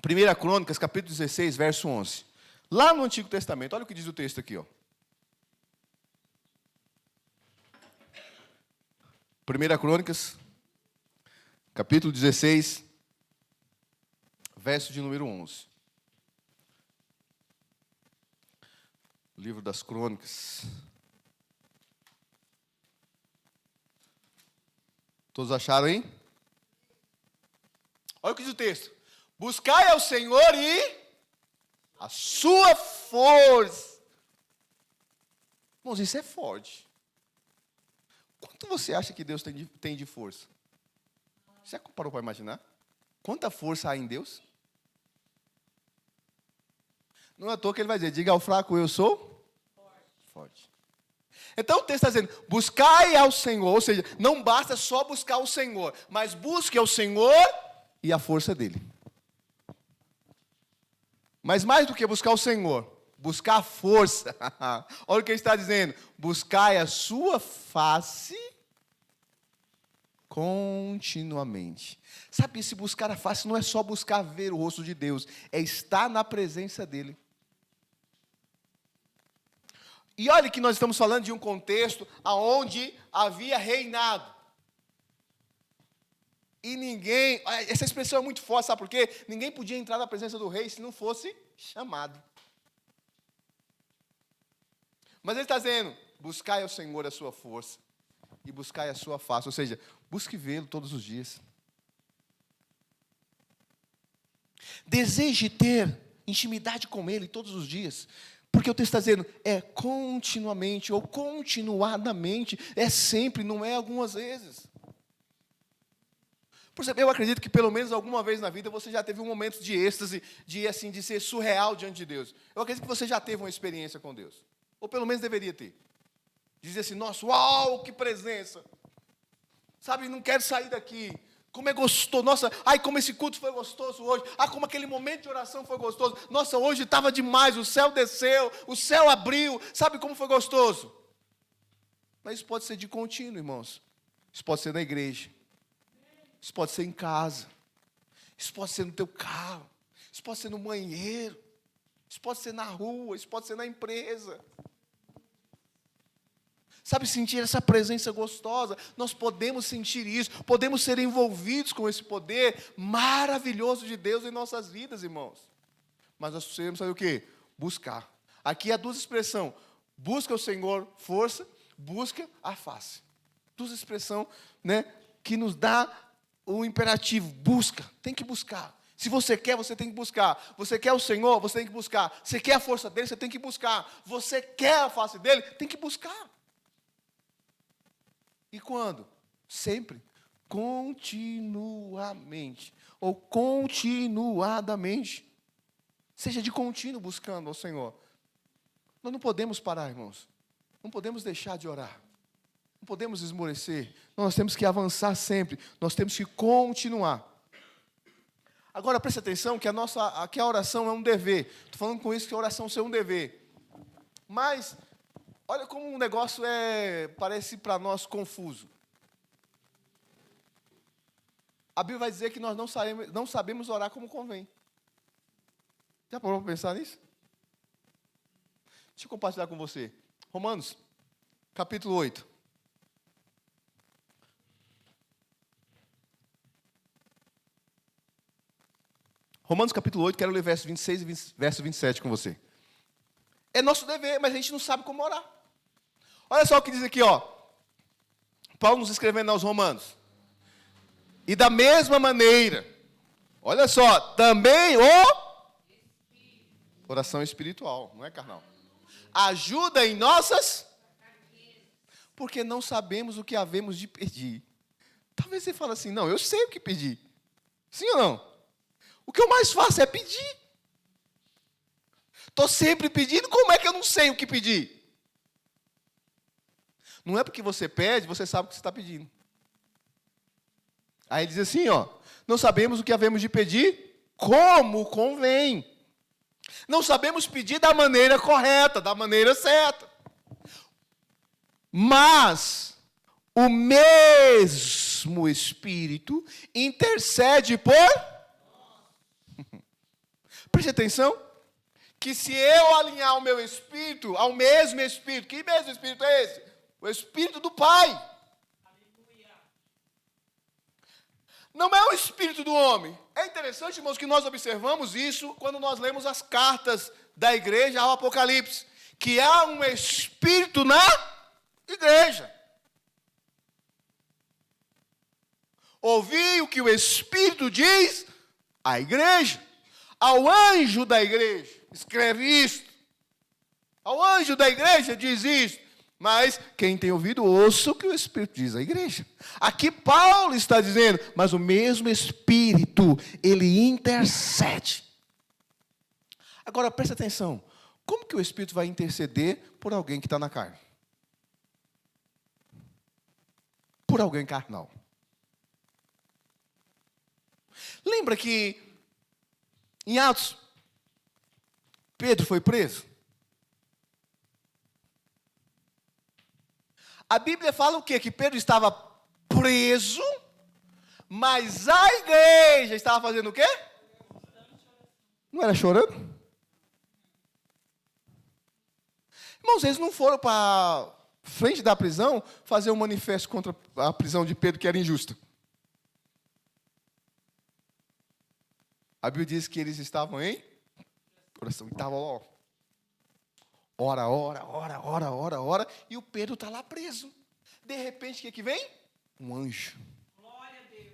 1 Crônicas, capítulo 16, verso 11. Lá no Antigo Testamento, olha o que diz o texto aqui. 1 Crônicas, capítulo 16, verso de número 11. Livro das Crônicas. Todos acharam, hein? Olha o que diz o texto. Buscai ao Senhor e a sua força.
Irmãos, isso é forte. Quanto você acha que Deus tem de força? Você já parou para imaginar? Quanta força há em Deus? Não é à toa que ele vai dizer, diga ao fraco, eu sou forte. Então o texto está dizendo, buscai ao Senhor, ou seja, não basta só buscar o Senhor, mas busque ao Senhor e a força dele. Mas mais do que buscar o Senhor, buscar a força. Olha o que ele está dizendo, buscai a sua face continuamente. Sabe, esse buscar a face não é só buscar ver o rosto de Deus, é estar na presença dele. E olha que nós estamos falando de um contexto onde havia reinado. E ninguém, essa expressão é muito forte, sabe por quê? Ninguém podia entrar na presença do rei se não fosse chamado. Mas ele está dizendo, buscai ao Senhor a sua força e buscai a sua face, ou seja, busque vê-lo todos os dias. Deseje ter intimidade com ele todos os dias. Porque o texto está dizendo, é continuamente ou continuadamente, é sempre, não é algumas vezes. Por exemplo, eu acredito que pelo menos alguma vez na vida você já teve um momento de êxtase, de ser surreal diante de Deus. Eu acredito que você já teve uma experiência com Deus. Ou pelo menos deveria ter. Dizer assim, nossa, uau, que presença. Sabe, não quero sair daqui. Como é gostoso, nossa, ai, como esse culto foi gostoso hoje, como aquele momento de oração foi gostoso, nossa, hoje estava demais, o céu desceu, o céu abriu, sabe como foi gostoso? Mas isso pode ser de contínuo, irmãos, isso pode ser na igreja, isso pode ser em casa, isso pode ser no teu carro, isso pode ser no banheiro, isso pode ser na rua, isso pode ser na empresa. Sabe, sentir essa presença gostosa, nós podemos sentir isso, podemos ser envolvidos com esse poder maravilhoso de Deus em nossas vidas, irmãos. Mas nós precisamos saber o quê? Buscar. Aqui há duas expressões, busca o Senhor força, busca a face. Duas expressões, né, que nos dá o imperativo, busca, tem que buscar. Se você quer, você tem que buscar. Você quer o Senhor, você tem que buscar. Você quer a força dele, você tem que buscar. Você quer a face dele, tem que buscar. E quando? Sempre. Continuamente. Ou continuadamente. Seja de contínuo buscando ao Senhor. Nós não podemos parar, irmãos. Não podemos deixar de orar. Não podemos esmorecer. Nós temos que avançar sempre. Nós temos que continuar. Agora, preste atenção que a oração é um dever. Estou falando com isso que a oração é um dever. Mas... olha como um negócio parece para nós confuso. A Bíblia vai dizer que nós não sabemos orar como convém. Já parou para pensar nisso? Deixa eu compartilhar com você. Romanos, capítulo 8. Romanos, capítulo 8, quero ler verso 26 e verso 27 com você. É nosso dever, mas a gente não sabe como orar. Olha só o que diz aqui, ó. Paulo nos escrevendo aos Romanos. E da mesma maneira, olha só, também oração espiritual, não é carnal. Ajuda em nossas, porque não sabemos o que havemos de pedir. Talvez você fale assim, não, eu sei o que pedir. Sim ou não? O que eu mais faço é pedir. Estou sempre pedindo, como é que eu não sei o que pedir? Não é porque você pede, você sabe o que você está pedindo. Aí ele diz assim, ó, não sabemos o que havemos de pedir, como convém. Não sabemos pedir da maneira correta, da maneira certa. Mas o mesmo Espírito intercede por... Preste atenção. Que se eu alinhar o meu espírito ao mesmo Espírito, que mesmo Espírito é esse? O Espírito do Pai. Aleluia. Não é o Espírito do homem. É interessante, irmãos, que nós observamos isso quando nós lemos as cartas da igreja ao Apocalipse. Que há um Espírito na igreja. Ouvi o que o Espírito diz à igreja. Ao anjo da igreja. Escreve isto. Ao anjo da igreja diz isto.
Mas quem tem ouvido, ouça o que o Espírito diz à igreja. Aqui Paulo está dizendo, mas o mesmo Espírito, ele intercede. Agora, presta atenção. Como que o Espírito vai interceder por alguém que está na carne? Por alguém carnal. Lembra que em Atos, Pedro foi preso? A Bíblia fala o quê? Que Pedro estava preso, mas a igreja estava fazendo o quê? Não era chorando? Irmãos, eles não foram para frente da prisão fazer um manifesto contra a prisão de Pedro, que era injusta. A Bíblia diz que eles estavam em oração, estavam ó. Ora, e o Pedro está lá preso. De repente, o que vem? Um anjo.
Glória a Deus.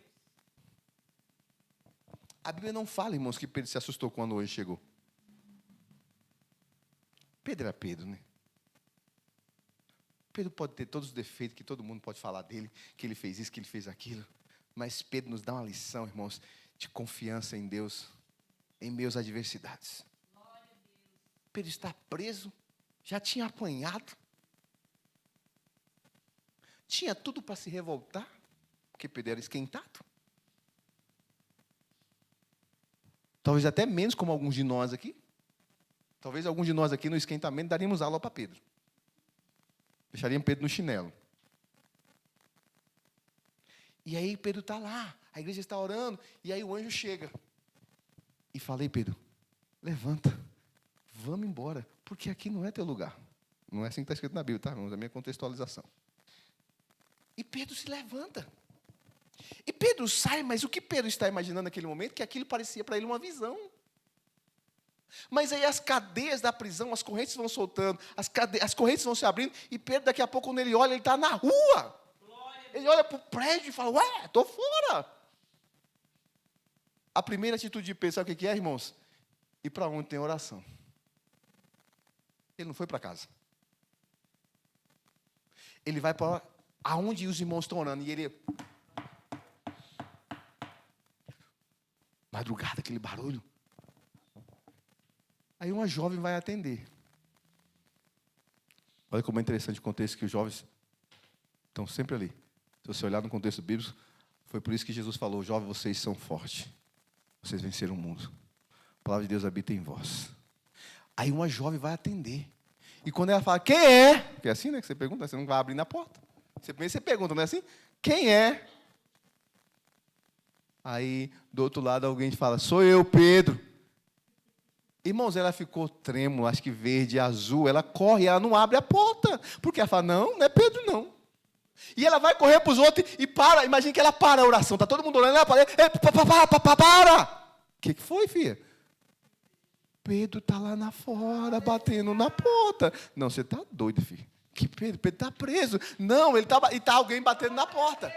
A Bíblia não fala, irmãos, que Pedro se assustou quando o anjo chegou. Pedro era Pedro, né? Pedro pode ter todos os defeitos, que todo mundo pode falar dele, que ele fez isso, que ele fez aquilo. Mas Pedro nos dá uma lição, irmãos, de confiança em Deus, em meio às adversidades. Pedro está preso, já tinha apanhado, tinha tudo para se revoltar, porque Pedro era esquentado. Talvez até menos como alguns de nós aqui. Talvez alguns de nós aqui no esquentamento daríamos aula para Pedro. Deixaríamos Pedro no chinelo. E aí Pedro está lá, a igreja está orando, e aí o anjo chega. E falei, Pedro, levanta, vamos embora, porque aqui não é teu lugar. Não é assim que está escrito na Bíblia, tá, irmãos? É a minha contextualização. E Pedro se levanta. E Pedro sai, mas o que Pedro está imaginando naquele momento? Que aquilo parecia para ele uma visão. Mas aí as cadeias da prisão, as correntes vão soltando, as correntes vão se abrindo, e Pedro daqui a pouco, quando ele olha, ele está na rua. Ele olha para o prédio e fala, ué, estou fora. A primeira atitude de Pedro, sabe o que é, irmãos? Ir para onde tem oração. Ele não foi para casa. Ele vai para aonde os irmãos estão orando, e ele... Madrugada, aquele barulho. Aí uma jovem vai atender. Olha como é interessante o contexto, que os jovens estão sempre ali. Se você olhar no contexto bíblico, foi por isso que Jesus falou, jovens, vocês são fortes. Vocês venceram o mundo. A palavra de Deus habita em vós. Aí uma jovem vai atender. E quando ela fala, quem é? Porque é assim, né? Que você pergunta, você não vai abrir na porta. Você pergunta, não é assim? Quem é? Aí, do outro lado, alguém fala, sou eu, Pedro. Irmãos, ela ficou trêmula, acho que verde, azul. Ela corre, ela não abre a porta. Porque ela fala, não é Pedro, não. E ela vai correr para os outros e para. Imagina que ela para a oração. Está todo mundo orando, ela para. Para! O que foi, filha? Pedro está lá na fora, batendo na porta. Não, você está doido, filho. Que Pedro? Pedro está preso. Não, ele está e está alguém batendo na porta.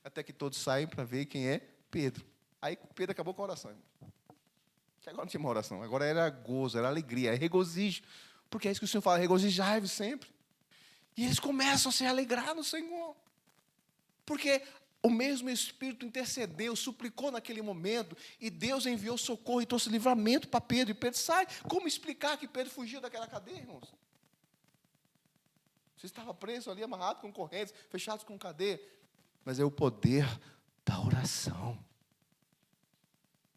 Até que todos saem para ver quem é Pedro. Aí Pedro acabou com a oração. Que agora não tinha uma oração. Agora era gozo, era alegria, é regozijo. Porque é isso que o Senhor fala, regozijai-vos sempre. E eles começam a se alegrar no Senhor. Porque o mesmo Espírito intercedeu, suplicou naquele momento, e Deus enviou socorro e trouxe livramento para Pedro. E Pedro sai. Como explicar que Pedro fugiu daquela cadeia, irmãos? Você estava preso ali, amarrado com correntes, fechados com cadeia. Mas é o poder da oração.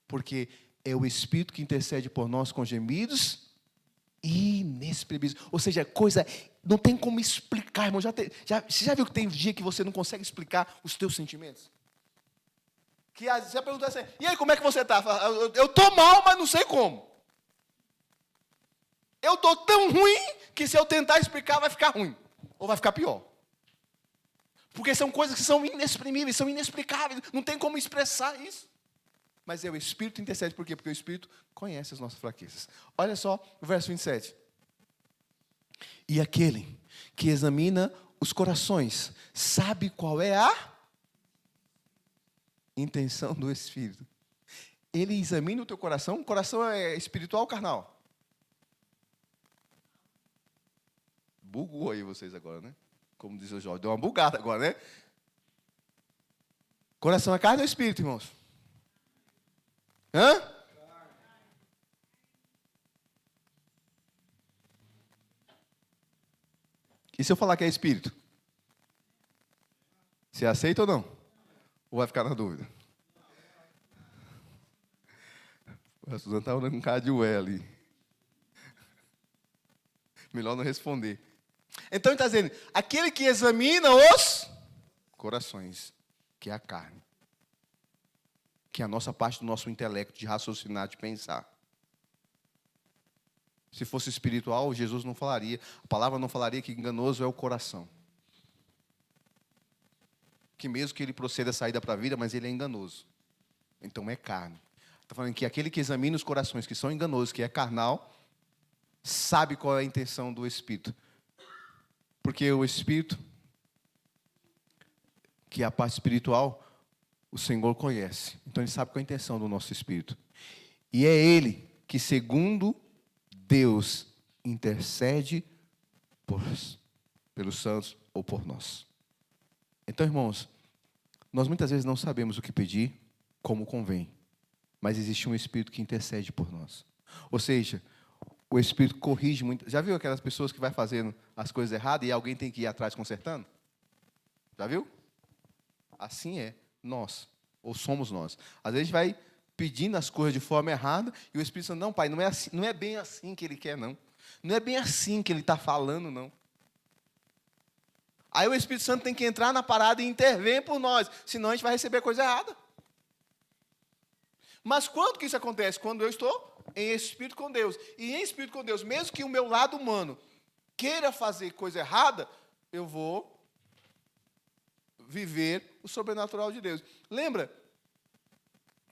Porque é o Espírito que intercede por nós com gemidos inexprimíveis. Ou seja, coisa, não tem como explicar, irmão. Você já viu que tem dia que você não consegue explicar os teus sentimentos? Que você pergunta assim, e aí, como é que você está? Eu estou mal, mas não sei como. Eu estou tão ruim que se eu tentar explicar vai ficar ruim. Ou vai ficar pior. Porque são coisas que são inexprimíveis, são inexplicáveis. Não tem como expressar isso. Mas é o Espírito intercede, por quê? Porque o Espírito conhece as nossas fraquezas. Olha só o verso 27. E aquele que examina os corações, sabe qual é a intenção do Espírito. Ele examina o teu coração. O coração é espiritual ou carnal?
Bugou aí vocês agora, né? Como diz o Jorge, deu uma bugada agora, né? Coração é carne ou espírito, irmãos? Hã? E se eu falar que é espírito? Você aceita ou não? Ou vai ficar na dúvida? A Suzana está olhando com cara de ué ali. Melhor não responder. Então ele está dizendo, aquele que examina os corações, que é a carne, que é a nossa parte do nosso intelecto, de raciocinar, de pensar. Se fosse espiritual, Jesus não falaria, a palavra não falaria que enganoso é o coração. Que mesmo que ele proceda a saída para a vida, mas ele é enganoso. Então é carne. Está falando que aquele que examina os corações, que são enganosos, que é carnal, sabe qual é a intenção do Espírito. Porque o Espírito, que é a parte espiritual, o Senhor conhece. Então ele sabe qual é a intenção do nosso Espírito. E é Ele que, segundo Deus, intercede pelos santos ou por nós. Então, irmãos, nós muitas vezes não sabemos o que pedir, como convém. Mas existe um Espírito que intercede por nós. Ou seja, o Espírito corrige muito. Já viu aquelas pessoas que vai fazendo as coisas erradas e alguém tem que ir atrás consertando? Já viu? Assim é nós, ou somos nós. Às vezes a gente vai pedindo as coisas de forma errada e o Espírito Santo, não, pai, não é assim, não é bem assim que ele quer, não. Não é bem assim que ele está falando, não. Aí o Espírito Santo tem que entrar na parada e intervir por nós, senão a gente vai receber coisa errada. Mas quando que isso acontece? Quando eu estou em espírito com Deus. E em espírito com Deus, mesmo que o meu lado humano queira fazer coisa errada, eu vou viver o sobrenatural de Deus. Lembra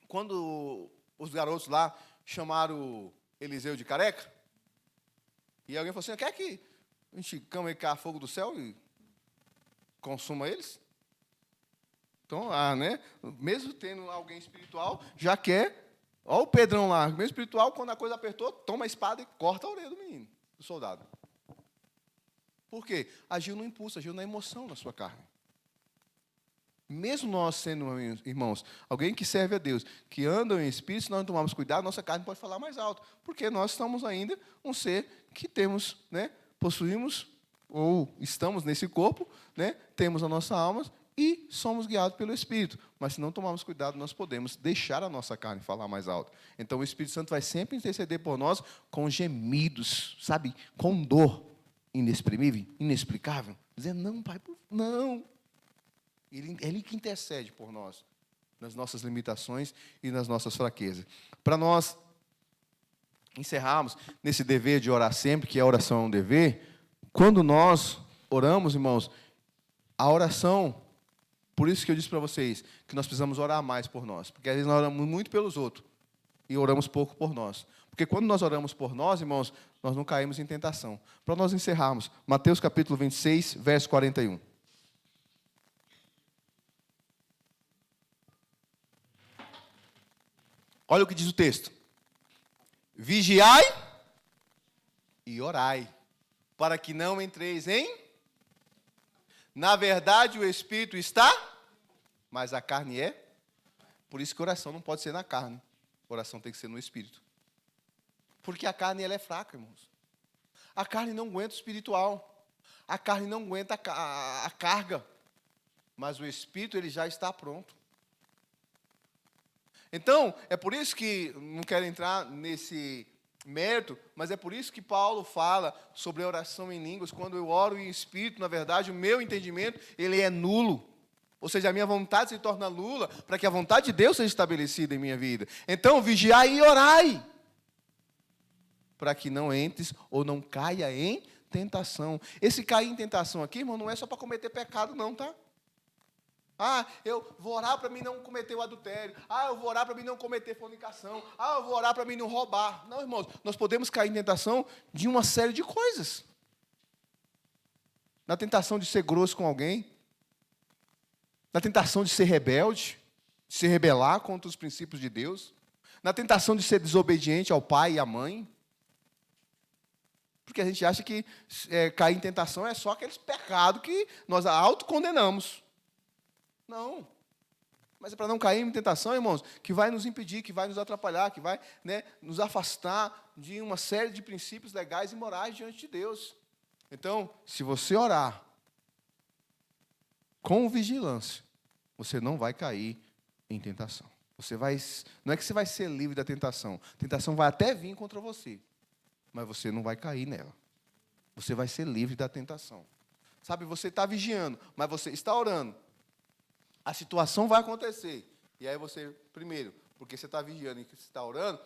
quando os garotos lá chamaram Eliseu de careca? E alguém falou assim, quer que a gente cama cá fogo do céu e consuma eles? Então, né? Mesmo tendo alguém espiritual, já quer. Olha o Pedrão lá, mesmo espiritual, quando a coisa apertou, toma a espada e corta a orelha do menino, do soldado. Por quê? Agiu no impulso, agiu na emoção na sua carne. Mesmo nós sendo, irmãos, alguém que serve a Deus, que anda em espírito, se nós não tomarmos cuidado, nossa carne pode falar mais alto. Porque nós somos ainda um ser que temos, né, possuímos, ou estamos nesse corpo, né, temos a nossa alma e somos guiados pelo Espírito. Mas se não tomarmos cuidado, nós podemos deixar a nossa carne falar mais alto. Então o Espírito Santo vai sempre interceder por nós com gemidos, sabe, com dor inexprimível, inexplicável. Dizendo, não, pai, não. Ele que intercede por nós, nas nossas limitações e nas nossas fraquezas. Para nós encerrarmos nesse dever de orar sempre, que a oração é um dever, quando nós oramos, irmãos, a oração, por isso que eu disse para vocês, que nós precisamos orar mais por nós, porque às vezes nós oramos muito pelos outros e oramos pouco por nós. Porque quando nós oramos por nós, irmãos, nós não caímos em tentação. Para nós encerrarmos, Mateus capítulo 26, verso 41. Olha o que diz o texto. Vigiai e orai, para que não entreis em... Na verdade, o Espírito está, mas a carne é. Por isso que oração não pode ser na carne. Oração tem que ser no Espírito. Porque a carne ela é fraca, irmãos. A carne não aguenta o espiritual. A carne não aguenta a carga. Mas o Espírito ele já está pronto. Então, é por isso que, não quero entrar nesse mérito, mas é por isso que Paulo fala sobre a oração em línguas. Quando eu oro em espírito, na verdade, o meu entendimento, ele é nulo. Ou seja, a minha vontade se torna nula, para que a vontade de Deus seja estabelecida em minha vida. Então, vigiai e orai, para que não entres ou não caia em tentação. Esse cair em tentação aqui, irmão, não é só para cometer pecado, não, tá? Ah, eu vou orar para mim não cometer o adultério. Ah, eu vou orar para mim não cometer fornicação. Ah, eu vou orar para mim não roubar. Não, irmãos, nós podemos cair em tentação de uma série de coisas. Na tentação de ser grosso com alguém. Na tentação de ser rebelde, de se rebelar contra os princípios de Deus. Na tentação de ser desobediente ao pai e à mãe.
Porque a gente acha que cair em tentação é só aqueles pecados que nós autocondenamos. Não. Mas é para não cair em tentação, irmãos, que vai nos impedir, que vai nos atrapalhar, que vai, né, nos afastar de uma série de princípios legais e morais diante de Deus. Então, se você orar com vigilância, você não vai cair em tentação. Não é que você vai ser livre da tentação. A tentação vai até vir contra você, mas você não vai cair nela. Você vai ser livre da tentação. Sabe, você está vigiando, mas você está orando. A situação vai acontecer. E aí você, primeiro, porque você está vigiando e você está orando,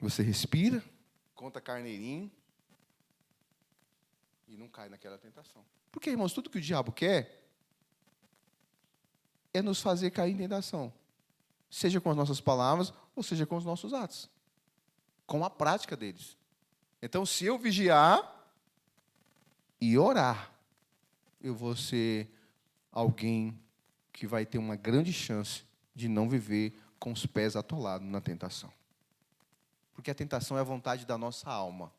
você respira, conta carneirinho e não cai naquela tentação. Porque, irmãos, tudo que o diabo quer é nos fazer cair em tentação. Seja com as nossas palavras ou seja com os nossos atos. Com a prática deles. Então, se eu vigiar e orar, eu vou ser alguém que vai ter uma grande chance de não viver com os pés atolados na tentação. Porque a tentação é a vontade da nossa alma.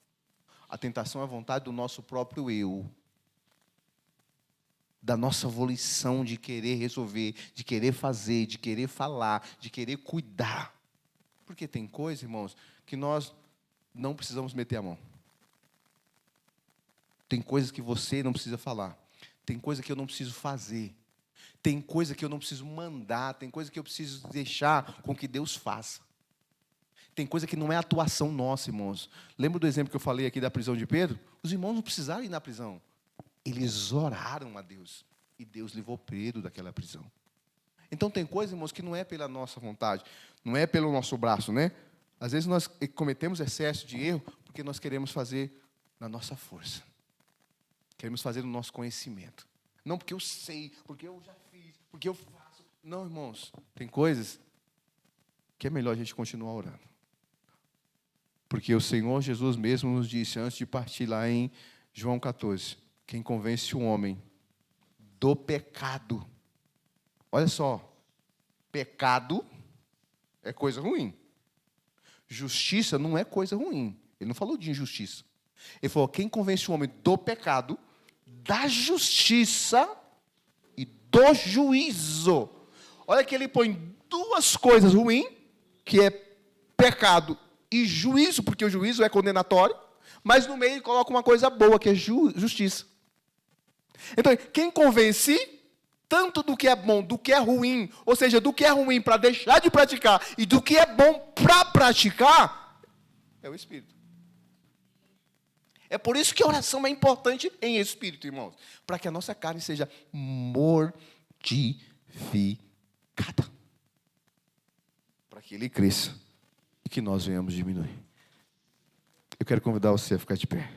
A tentação é a vontade do nosso próprio eu. Da nossa volição de querer resolver, de querer fazer, de querer falar, de querer cuidar. Porque tem coisa, irmãos, que nós não precisamos meter a mão. Tem coisas que você não precisa falar. Tem coisa que eu não preciso fazer. Tem coisa que eu não preciso mandar. Tem coisa que eu preciso deixar com que Deus faça. Tem coisa que não é atuação nossa, irmãos. Lembra do exemplo que eu falei aqui da prisão de Pedro? Os irmãos não precisaram ir na prisão. Eles oraram a Deus. E Deus livrou Pedro daquela prisão. Então tem coisa, irmãos, que não é pela nossa vontade. Não é pelo nosso braço, né? Às vezes nós cometemos excesso de erro porque nós queremos fazer na nossa força. Queremos fazer no nosso conhecimento. Não porque eu sei, porque eu já fiz, porque eu faço. Não, irmãos. Tem coisas que é melhor a gente continuar orando. Porque o Senhor Jesus mesmo nos disse, antes de partir lá em João 14, quem convence o homem do pecado. Olha só, pecado é coisa ruim. Justiça não é coisa ruim. Ele não falou de injustiça. Ele falou, quem convence o homem do pecado, da justiça e do juízo. Olha que ele põe duas coisas ruins, que é pecado e juízo, porque o juízo é condenatório, mas no meio ele coloca uma coisa boa, que é justiça. Então, quem convence tanto do que é bom, do que é ruim, ou seja, do que é ruim para deixar de praticar e do que é bom para praticar, é o Espírito. É por isso que a oração é importante em espírito, irmãos. Para que a nossa carne seja mortificada. Para que ele cresça e que nós venhamos diminuir. Eu quero convidar você a ficar de pé.